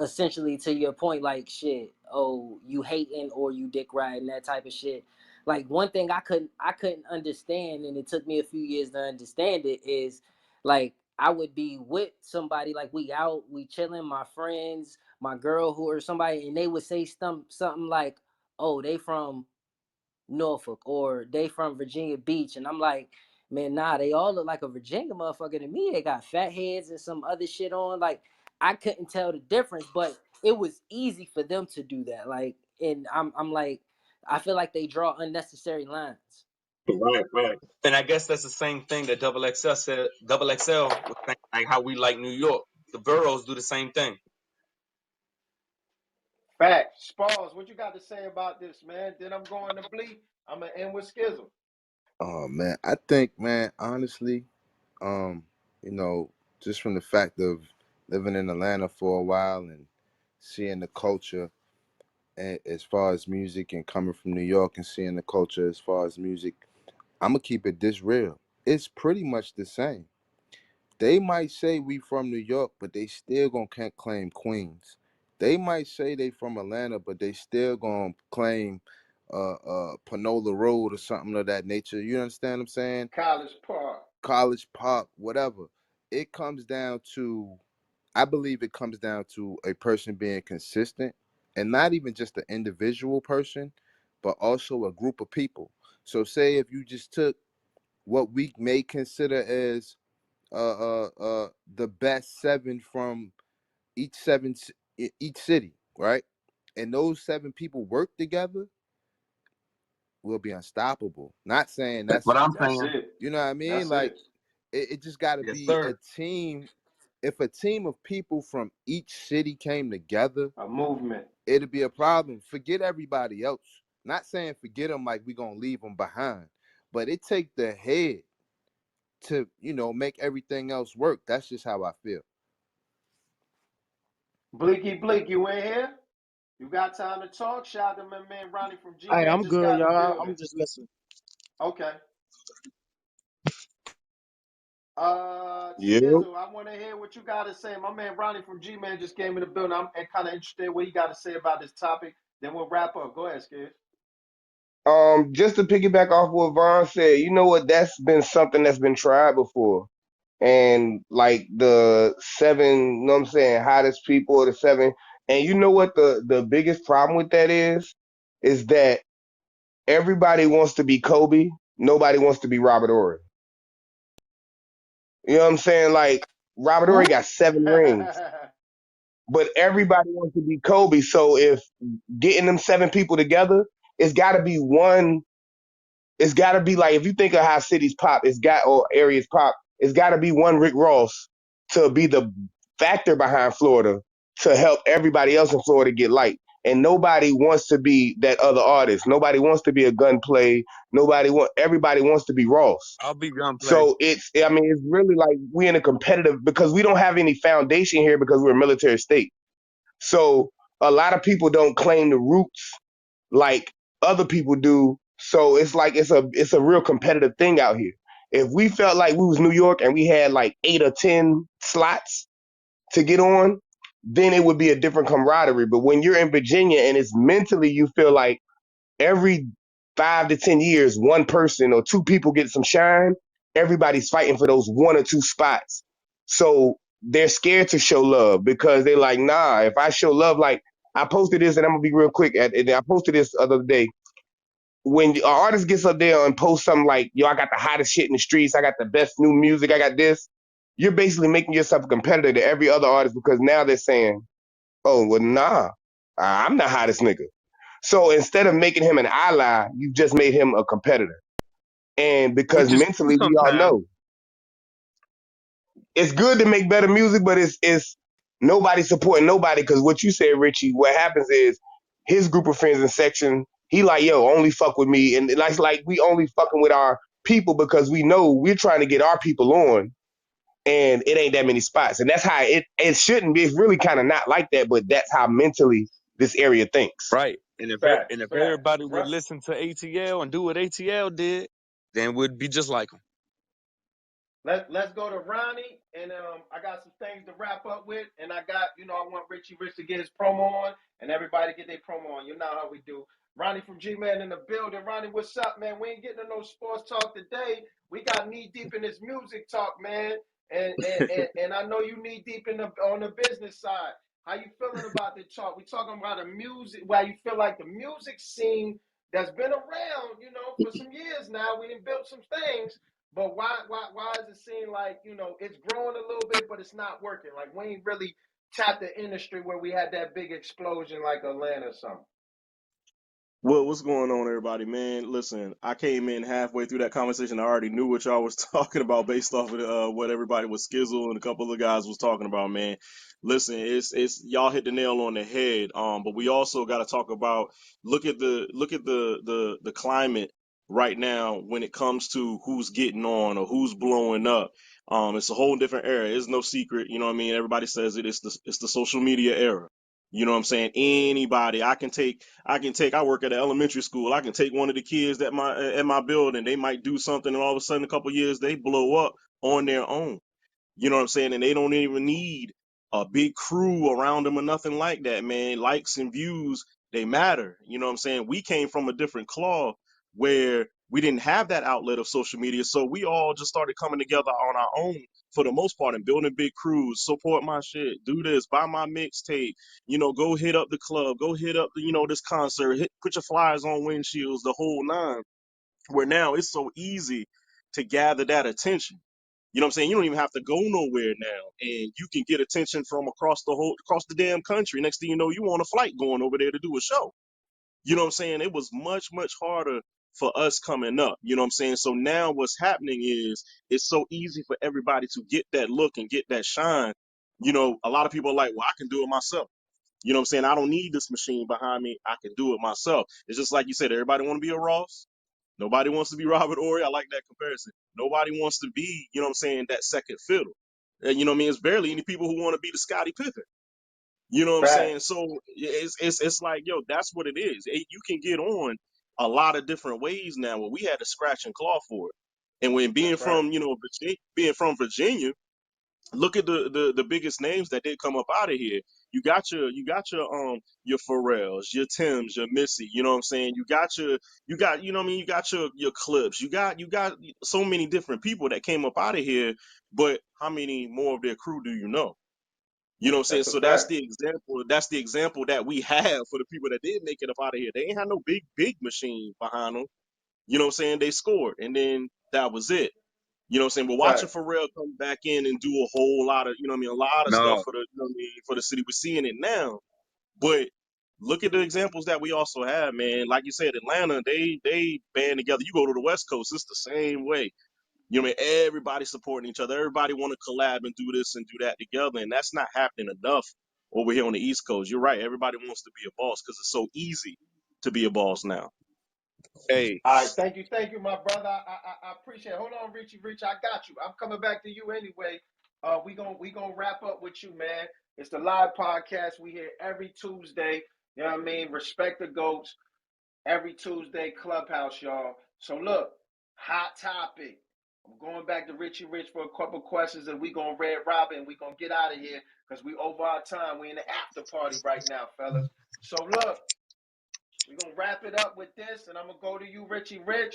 essentially to your point, like shit, oh, you hating or you dick riding, that type of shit. Like one thing I couldn't understand, and it took me a few years to understand it, is like I would be with somebody, like we out, we chilling, my friends, my girl who or somebody, and they would say something like, oh, they from Norfolk or they from Virginia Beach, and I'm like, man, nah, they all look like a Virginia motherfucker to me. They got fat heads and some other shit on. Like I couldn't tell the difference, but it was easy for them to do that. Like, and I'm like, I feel like they draw unnecessary lines. Right, right. And I guess that's the same thing that Double XL said. Double XL was saying, like how we like New York. The boroughs do the same thing. Facts. Spalls, what you got to say about this, man? Then I'm going to Bleak. I'm going to end with Skizzle. Oh man, I think, man, honestly, um, you know, just from the fact of living in Atlanta for a while and seeing the culture as far as music, and coming from New York and seeing the culture as far as music, I'm gonna keep it this real. It's pretty much the same. They might say we from New York, but they still gonna can't claim Queens. They might say they from Atlanta, but they still gonna claim Panola Road or something of that nature. You understand what I'm saying? College Park. College Park, whatever. It comes down to, I believe it comes down to a person being consistent, and not even just an individual person, but also a group of people. So say if you just took what we may consider as the best seven from each city, right? And those seven people work together, we'll be unstoppable. Not saying That's what that's, I'm That's saying. it. you know what I mean? That's Like it. it just got to Yes, be a sir. team. If a team of people from each city came together, A movement. it'd be a problem. Forget everybody else. Not saying forget them like we gonna leave them behind, but it take the head to make everything else work. That's just how I feel. Bleaky Bleak, you in here? You got time to talk? Shout out to my man Ronnie from G Hey, Man I'm just good, got in the y'all. building. I'm just listening. Okay. Yeah. Skizzle, I want to hear what you got to say. My man Ronnie from G Man just came in the building. I'm kind of interested what he got to say about this topic. Then we'll wrap up. Go ahead, Skizz. Just to piggyback off what Vaughn said, you know what? That's been something that's been tried before. And like the seven, you know what I'm saying, hottest people, the seven. And you know what the biggest problem with that is that everybody wants to be Kobe. Nobody wants to be Robert Ory. You know what I'm saying? Like Robert Ory Who? got 7 rings, but everybody wants to be Kobe. So if getting them seven people together, it's got to be one. It's got to be like if you think of how cities pop, or areas pop. It's got to be one Rick Ross to be the factor behind Florida to help everybody else in Florida get light. And nobody wants to be that other artist. Nobody wants to be a gunplay. Everybody wants to be Ross. I'll be gunplay. So I mean, it's really like we in a competitive because we don't have any foundation here because we're a military state. So a lot of people don't claim the roots like other people do. So it's like it's a real competitive thing out here. If we felt like we was New York and we had like 8 or 10 slots to get on, then it would be a different camaraderie. But when you're in Virginia and it's mentally you feel like every 5 to 10 years, one person or two people get some shine, everybody's fighting for those 1 or 2 spots. So they're scared to show love because they're like, nah, if I show love, like I posted this and I'm gonna be real quick. And I posted this the other day. When an artist gets up there and posts something like, yo, I got the hottest shit in the streets, I got the best new music, I got this, you're basically making yourself a competitor to every other artist because now they're saying, oh, well, nah, I'm the hottest nigga. So instead of making him an ally, you just made him a competitor. And because Which is true mentally, we all sometimes. know it's good to make better music, but it's nobody supporting nobody. Because what you said, Richie, what happens is his group of friends in section, he like, yo, only fuck with me, and like we only fucking with our people because we know we're trying to get our people on, and it ain't that many spots, and that's how it shouldn't be. It's really kind of not like that, but that's how mentally this area thinks. Right. And Facts, if facts. everybody would listen to ATL and do what ATL did, then we'd be just like them. let's go to Ronnie, and I got some things to wrap up with, and I got I want Richie Rich to get his promo on, and everybody get their promo on. You know how we do. Ronnie from G-Man in the building. Ronnie, what's up, man? We ain't getting to no sports talk today. We got knee deep in this music talk, man, and I know you knee deep in on the business side. How you feeling about the talk? We talking about the music. Why you feel like the music scene that's been around, for some years now. We done built some things. But why does it seem like, it's growing a little bit, but it's not working? Like we ain't really tapped the industry where we had that big explosion like Atlanta or something. Well, what's going on, everybody, man? Listen, I came in halfway through that conversation. I already knew what y'all was talking about based off of what everybody was Skizzle and a couple of the guys was talking about, man. Listen, it's y'all hit the nail on the head. But we also got to talk about look at the climate right now when it comes to who's getting on or who's blowing up. It's a whole different era. It's no secret, you know what I mean? Everybody says it. It's the social media era. You know what I'm saying? Anybody, I work at an elementary school. I can take one of the kids at my building. They might do something, and all of a sudden, a couple of years, they blow up on their own. You know what I'm saying? And they don't even need a big crew around them or nothing like that, man. Likes and views, they matter. You know what I'm saying? We came from a different cloth where we didn't have that outlet of social media. So we all just started coming together on our own for the most part and building big crews, support my shit, do this, buy my mixtape, go hit up the club, go hit up this concert, put your flyers on windshields, the whole nine. Where now it's so easy to gather that attention. You know what I'm saying? You don't even have to go nowhere now, and you can get attention from across the damn country. Next thing you know, you on a flight going over there to do a show. You know what I'm saying? It was much, much harder for us coming up. You know what I'm saying? So now what's happening is it's so easy for everybody to get that look and get that shine. A lot of people are like, well, I can do it myself. You know what I'm saying? I don't need this machine behind me. I can do it myself. It's just like you said, everybody want to be a Ross. Nobody wants to be Robert Ory. I like that comparison. Nobody wants to be, you know what I'm saying, that second fiddle. And you know what I mean? It's barely any people who want to be the Scottie Pippen. You know what I'm saying? Facts. So it's like, yo, that's what it is. You can get on a lot of different ways now where we had to scratch and claw for it. And when being That's right. from, being from Virginia, look at the biggest names that did come up out of here. You got your Pharrells, your Tims, your Missy, you know what I'm saying? You know what I mean, you got your Clips. You got so many different people that came up out of here, but how many more of their crew do you know? You know what I'm saying? That's a So fact. that's the example that we have for the people that did make it up out of here. They ain't had no big machine behind them. You know what I'm saying? They scored and then that was it. You know what I'm saying? But watching Fact. Pharrell come back in and do a whole lot of, you know what I mean, a lot of stuff No, for the, you know what I mean, for the city. We're seeing it now. But look at the examples that we also have, man. Like you said, Atlanta, they band together. You go to the West Coast, it's the same way. You know what I mean? Everybody supporting each other. Everybody want to collab and do this and do that together. And that's not happening enough over here on the East Coast. You're right. Everybody wants to be a boss because it's so easy to be a boss now. Hey, All right, thank you, my brother. I appreciate it. Hold on, Richie Rich, I got you. I'm coming back to you anyway. We gonna wrap up with you, man. It's the live podcast. We here every Tuesday. You know what I mean? Respect the goats. Every Tuesday clubhouse, y'all. So look, hot topic. I'm going back to Richie Rich for a couple questions, and we gonna red robin. We gonna get out of here because we over our time. We in the after party right now, fellas. So look, we gonna wrap it up with this, and I'm gonna go to you, Richie Rich.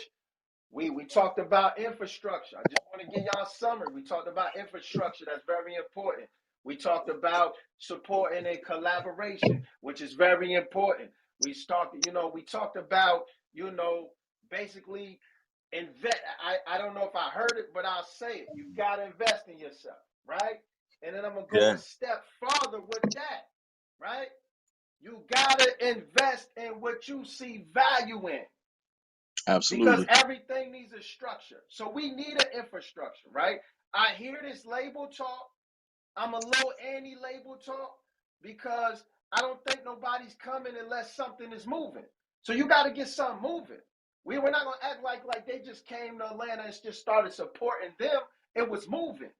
We talked about infrastructure. I just want to give y'all a summary. We talked about infrastructure. That's very important. We talked about supporting a collaboration, which is very important. We talked about, basically invest. I don't know if I heard it, but I'll say it. You gotta invest in yourself, right? And then I'm gonna go yeah, a step farther with that, right? You gotta invest in what you see value in because absolutely. everything needs a structure. So we need an infrastructure, right? I hear this label talk. I'm a little anti label talk because I don't think nobody's coming unless something is moving. So you got to get something moving. We're not gonna act like they just came to Atlanta and just started supporting them. It was moving.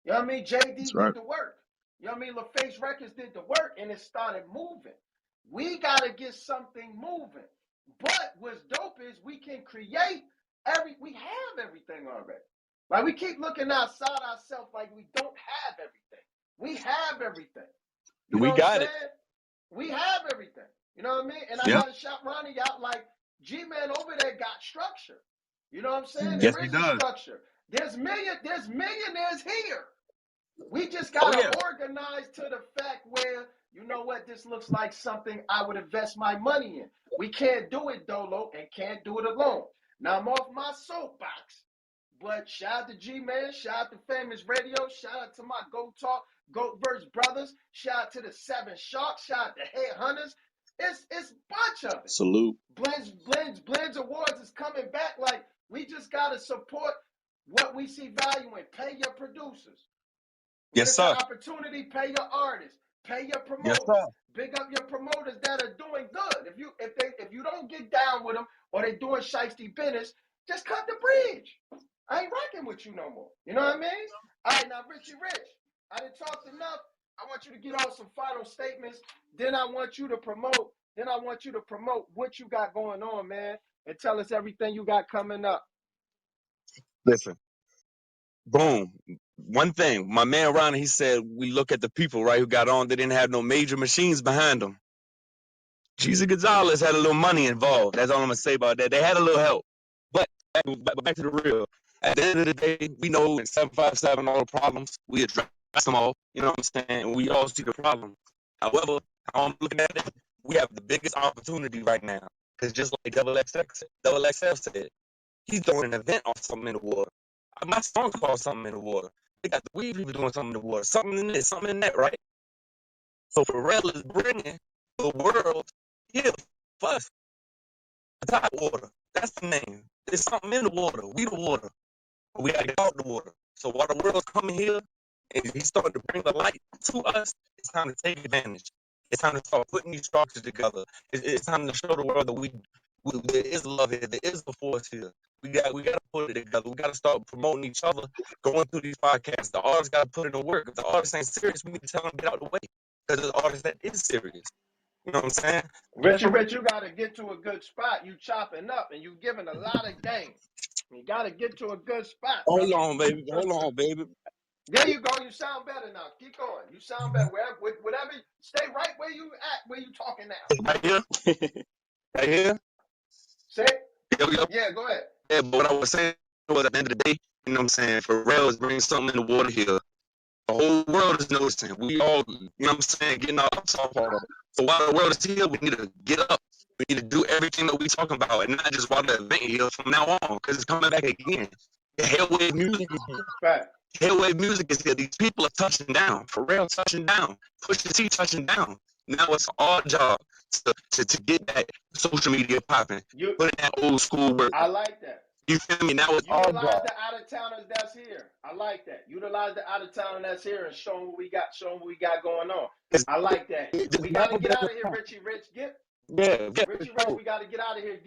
You know what I mean? That's JD right. did the work. You know what I mean? LaFace Records did the work and it started moving. We got to get something moving. But what's dope is we can create we have everything already. Like we keep looking outside ourselves like we don't have everything. We have everything. You know We what I'm got it. saying? We have everything. You know what I mean? And I Yep. gotta shout Ronnie out like G-Man over there got structure. You know what I'm saying? Yes, There he is a does. structure. There's millionaires here. We just Oh gotta yeah. organize to the fact where, you know what, this looks like something I would invest my money in. We can't do it dolo and can't do it alone. Now I'm off my soapbox, but shout out to G-Man, shout out to Famous Radio, shout out to my Go Talk, Go Verse Brothers, shout out to the Seven Sharks, shout out to Headhunters. It's a bunch of it. Salute. Blends Awards is coming back. Like, we just gotta support what we see value in. Pay your producers. When Yes, it's an sir. opportunity, pay your artists, pay your Yes, promoters, sir. big up your promoters that are doing good. If you don't get down with them or they doing shiesty business, just cut the bridge. I ain't rocking with you no more. You know what I mean? All right, now Richie Rich, I done talked enough. I want you to get off some final statements. Then I want you to promote. Then I want you to promote what you got going on, man, and tell us everything you got coming up. Listen. Boom. One thing, my man Ronnie, he said we look at the people, right, who got on. They didn't have no major machines behind them. Jesus Gonzalez had a little money involved. That's all I'm gonna say about that. They had a little help, but back to the real. At the end of the day, we know in 757 all the problems we address them all. You know what I'm saying? We all see the problem. However, how I'm looking at it, we have the biggest opportunity right now because just like Double XF said, he's doing an event off something in the water. My song called something in the water. They got the weed people doing something in the water. Something in this, something in that, right? So Pharrell is bringing the world here for us. Top water. That's the name. There's something in the water. We the water. But we gotta get out the water. So while the world's coming here and he's starting to bring the light to us, it's time to take advantage. It's time to start putting these structures together. It's time to show the world that there is love here. There is a force here. We got to put it together. We got to start promoting each other, going through these podcasts. The artists got to put in the work. If the artist ain't serious, we need to tell them to get out of the way. Because the artist that is serious. You know what I'm saying? Richie Rich, you got to get to a good spot. You chopping up and you giving a lot of game. You got to get to a good spot, Hold brother. on, baby. Hold on, baby. There you go. You sound better now. Keep going. You sound better. Whatever. Stay right where you at. Where you talking now? Right here. Right here. Say. Yo, yo. Yeah. Go ahead. Yeah, but what I was saying was at the end of the day, you know what I'm saying? Pharrell is bringing something in the water here. The whole world is noticing. We all, you know what I'm saying, getting our ups off of it. So while the world is here, we need to get up. We need to do everything that we talking about, and not just while the event here from now on, because it's coming back again. The Hellwave music is here. Fact. Hellwave music is here. These people are touching down. Pharrell touching down. Pusha T touching down. Now it's our job to get that social media popping. Put in that old school work. I like that. You feel me? Now it's our Utilize job. the out of towners that's here. I like that. Utilize the out of towners that's here and show them what we got going on. I like that. We got to get out of here, Richie Rich. Richie Rich, we got to get out of here.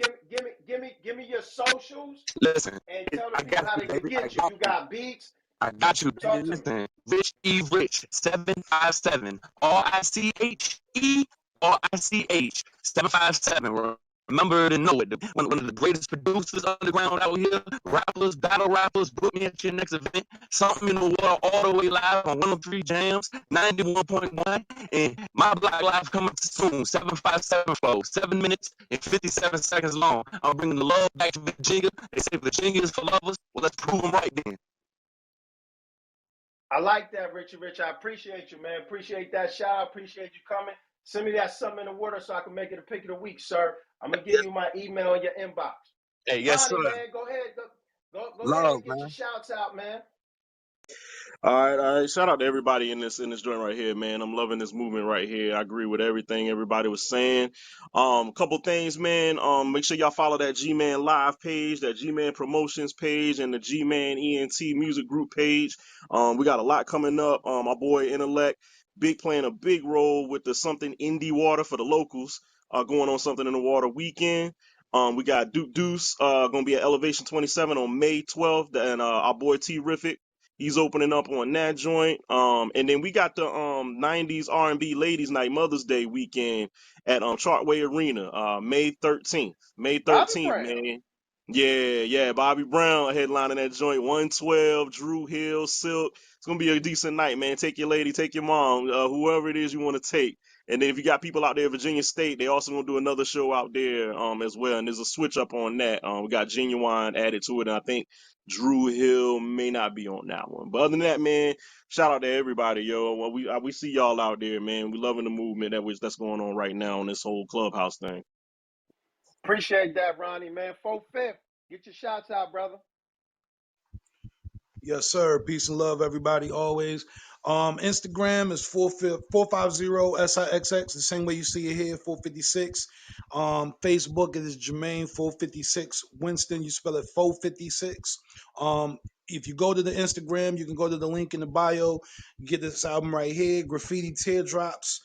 Give me your socials. Listen, and tell the people how they can get you. You got beats. I got you. Listen, Rich E Rich 757 RICHE RICH 757. Remember to know it. One of the greatest producers underground out here, rappers, battle rappers. Book me at your next event. Something in the water, all the way live on 103 Jams, 91.1, and my Black Live coming soon. 757 flow, 7 minutes and 57 seconds long. I'm bringing the love back to Virginia. They say Virginia is for lovers. Well, let's prove them right then. I like that, Richie Rich. I appreciate you, man. Appreciate that shout out. Appreciate you coming. Send me that something in the water so I can make it a pick of the week, sir. I'm gonna give you my email in your inbox. Hey, yes, Ronnie, sir. man, go ahead. Go Love, ahead and get man. your shouts out, man. All right. Shout out to everybody in this joint right here, man. I'm loving this movement right here. I agree with everything everybody was saying. Couple things, man. Make sure y'all follow that G-Man Live page, that G-Man Promotions page, and the G-Man ENT Music Group page. We got a lot coming up. My boy Intellect, playing a big role with the Something Indie Water for the locals. Going on Something in the Water weekend. We got Duke Deuce, gonna be at Elevation 27 on May 12th, and our boy T-Riffic. He's opening up on that joint. And then we got the 90s R&B Ladies Night Mother's Day weekend at Chartway Arena, May 13th. May Bobby 13th, Brown. man. Yeah. Bobby Brown headlining that joint. 112, Drew Hill, Silk. It's gonna be a decent night, man. Take your lady, take your mom, whoever it is you want to take. And then if you got people out there in Virginia State, they also gonna do another show out there as well. And there's a switch up on that. We got Genuine added to it, and I think Drew Hill may not be on that one. But other than that, man, shout out to everybody, yo. Well, we see y'all out there, man. We loving the movement that's going on right now on this whole clubhouse thing. Appreciate that, Ronnie, man. 4/5. Get your shots out, brother. Yes, sir. Peace and love, everybody. Always. Instagram is 450SIXX, the same way you see it here, 456. Facebook it is Jermaine 456 Winston. You spell it 456. If you go to the Instagram, you can go to the link in the bio. You get this album right here, Graffiti Teardrops.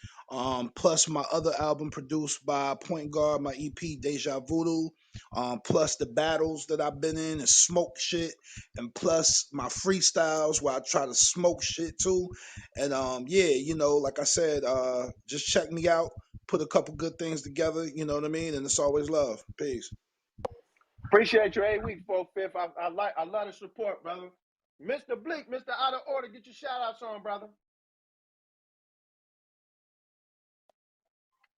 Plus my other album produced by Point Guard, my EP Deja Voodoo. Plus the battles that I've been in and smoke shit, and plus my freestyles where I try to smoke shit too. And yeah, like I said, just check me out, put a couple good things together, you know what I mean? And it's always love. Peace. Appreciate your 8 weeks, 4/5. I love the support, brother. Mr. Bleak, Mr. Out of Order, get your shout outs on, brother.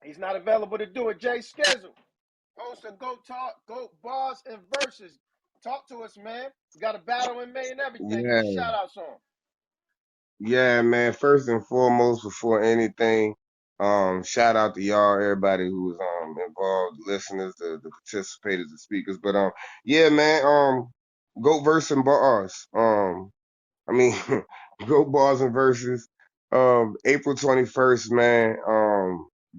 He's not available to do it. Jay Skizzle, host of Goat Talk, Goat Bars and Verses. Talk to us, man. We got a battle in May and everything. Yeah, Get your shout outs on. yeah, man. First and foremost, before anything, shout out to y'all, everybody who was involved, listeners, the participators, the speakers. But yeah, man. Goat verse and bars. I mean, Go Bars and Verses. April 21st, man.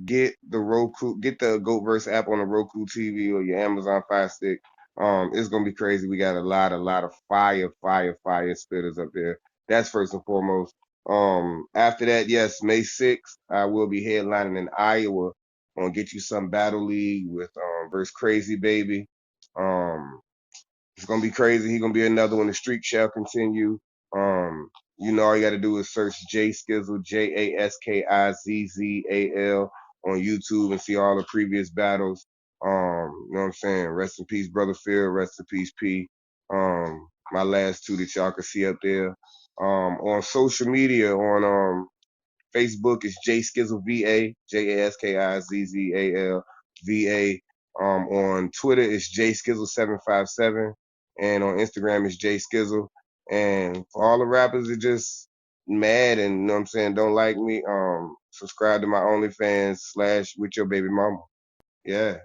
Get the GoatVerse app on the Roku TV or your Amazon Fire Stick. It's gonna be crazy. We got a lot of fire spitters up there. That's first and foremost. After that, yes, May 6th, I will be headlining in Iowa. Gonna get you some Battle League with verse Crazy Baby. It's gonna be crazy. He's gonna be another one. The streak shall continue. Um, all you gotta do is search Jay Skizzle, JASKIZZAL on YouTube and see all the previous battles. You know what I'm saying? Rest in peace, Brother Phil. Rest in peace, P. My last two that y'all can see up there. On social media, on Facebook is J Skizzle VA, JASKIZZAL VA. On Twitter is J Skizzle 757, and on Instagram is J Skizzle. And for all the rappers that just mad and you know what I'm saying don't like me, subscribe to my OnlyFans / with your baby mama. Yeah.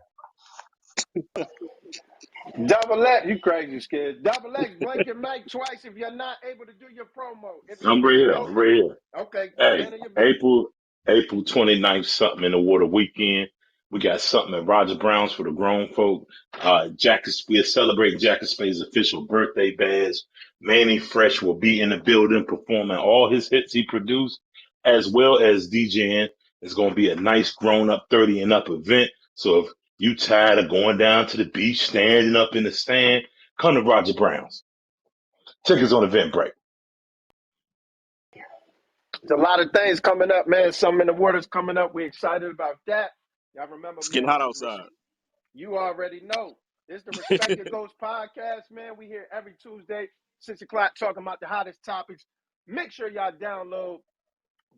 Double X, you crazy, Skid. Double X, blink your mic twice if you're not able to do your promo. If you I'm right can, here. go. I'm right here. Okay, Hey, handle your business. April 29th, something in the water weekend. We got something at Roger Brown's for the grown folk. We're celebrating Jack Spade's official birthday bash. Manny Fresh will be in the building performing all his hits he produced, as well as DJing. It's going to be a nice grown up 30 and up event. So if you tired of going down to the beach, standing up in the stand, come to Roger Brown's. Tickets on Eventbrite. There's a lot of things coming up, man. Something in the water's coming up. We're excited about that. Y'all remember, It's man, getting hot this is outside. you already know. This is the Respect Your Ghost podcast, man. We here every Tuesday, 6 o'clock, talking about the hottest topics. Make sure y'all download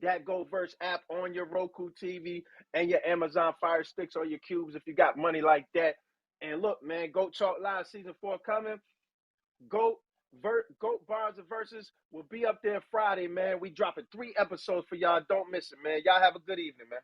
that GoVerse app on your Roku TV and your Amazon Fire Sticks or your cubes if you got money like that. And look, man, Go Talk Live Season 4 coming. Goat Bars and Verses will be up there Friday, man. We dropping 3 episodes for y'all. Don't miss it, man. Y'all have a good evening, man.